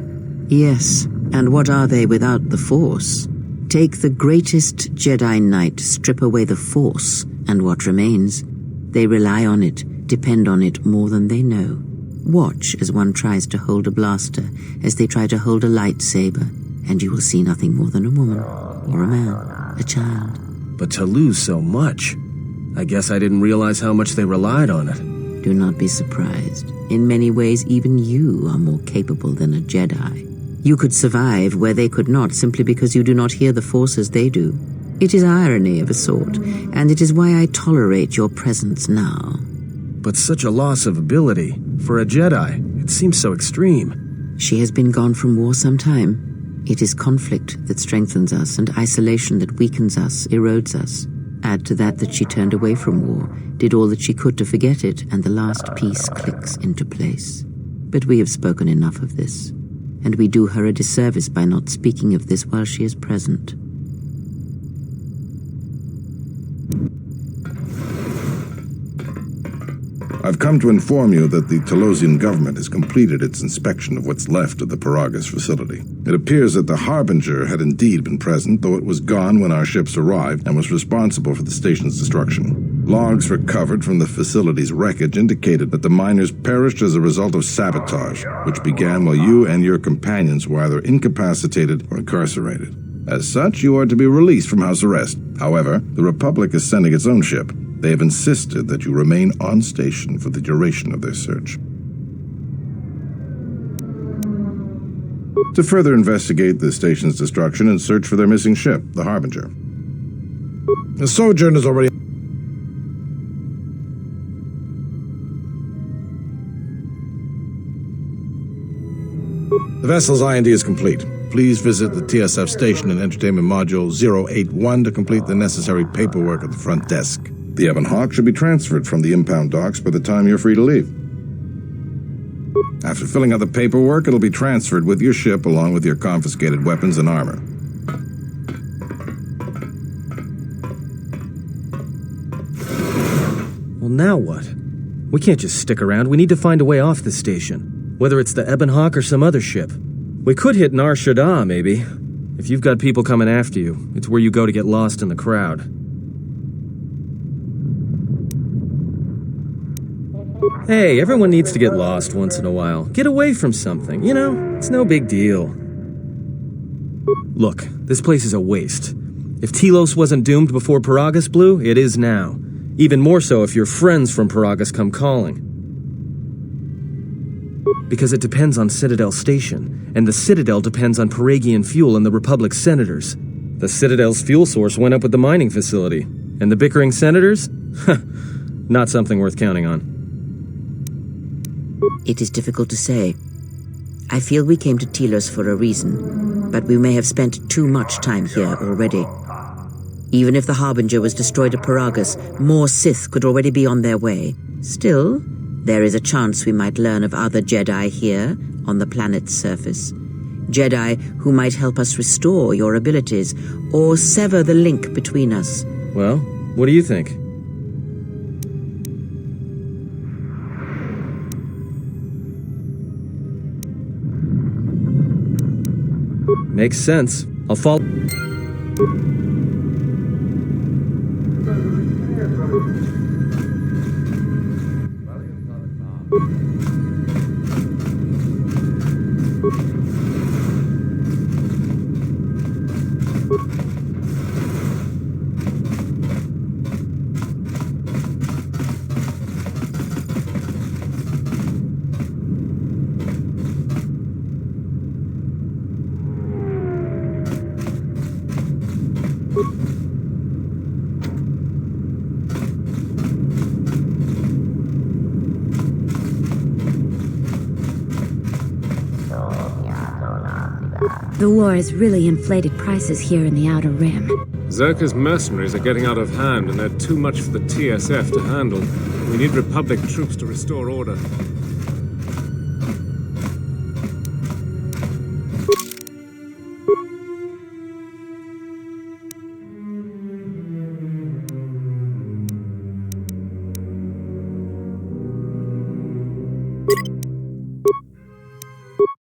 Yes, and what are they without the Force? Take the greatest Jedi Knight, strip away the Force, and what remains? They rely on it, depend on it more than they know. Watch as one tries to hold a blaster, as they try to hold a lightsaber, and you will see nothing more than a woman, or a man, a child. But to lose so much, I guess I didn't realize how much they relied on it. Do not be surprised. In many ways, even you are more capable than a Jedi. You could survive where they could not simply because you do not hear the Force as they do. It is irony of a sort, and it is why I tolerate your presence now. But such a loss of ability, for a Jedi, it seems so extreme. She has been gone from war some time. It is conflict that strengthens us, and isolation that weakens us, erodes us. Add to that she turned away from war, did all that she could to forget it, and the last piece clicks into place. But we have spoken enough of this, and we do her a disservice by not speaking of this while she is present. I've come to inform you that the Telosian government has completed its inspection of what's left of the Paragas facility. It appears that the Harbinger had indeed been present, though it was gone when our ships arrived and was responsible for the station's destruction. Logs recovered from the facility's wreckage indicated that the miners perished as a result of sabotage, which began while you and your companions were either incapacitated or incarcerated. As such, you are to be released from house arrest. However, the Republic is sending its own ship. They have insisted that you remain on station for the duration of their search. To further investigate the station's destruction and search for their missing ship, the Harbinger. The Sojourn is already... The vessel's IND is complete. please visit the TSF station and entertainment module 081 to complete the necessary paperwork at the front desk. The Ebon Hawk should be transferred from the impound docks by the time you're free to leave. After filling out the paperwork, it'll be transferred with your ship along with your confiscated weapons and armor. Well, now what? We can't just stick around. We need to find a way off this station, whether it's the Ebon Hawk or some other ship. We could hit Nar Shaddaa, maybe. If you've got people coming after you, it's where you go to get lost in the crowd. Hey, everyone needs to get lost once in a while. Get away from something, you know? It's no big deal. Look, this place is a waste. If Telos wasn't doomed before Peragus blew, it is now. Even more so if your friends from Peragus come calling. Because it depends on Citadel Station, and the Citadel depends on Peragian fuel and the Republic's senators. The Citadel's fuel source went up with the mining facility. And the bickering senators? Not something worth counting on. It is difficult to say. I feel we came to Telos for a reason, but we may have spent too much time here already. Even if the Harbinger was destroyed at Peragus, more Sith could already be on their way. Still, there is a chance we might learn of other Jedi here on the planet's surface. Jedi who might help us restore your abilities or sever the link between us. Well, what do you think? Makes sense. I'll follow. The war has really inflated prices here in the Outer Rim. Zerka's mercenaries are getting out of hand, and they're too much for the TSF to handle. We need Republic troops to restore order.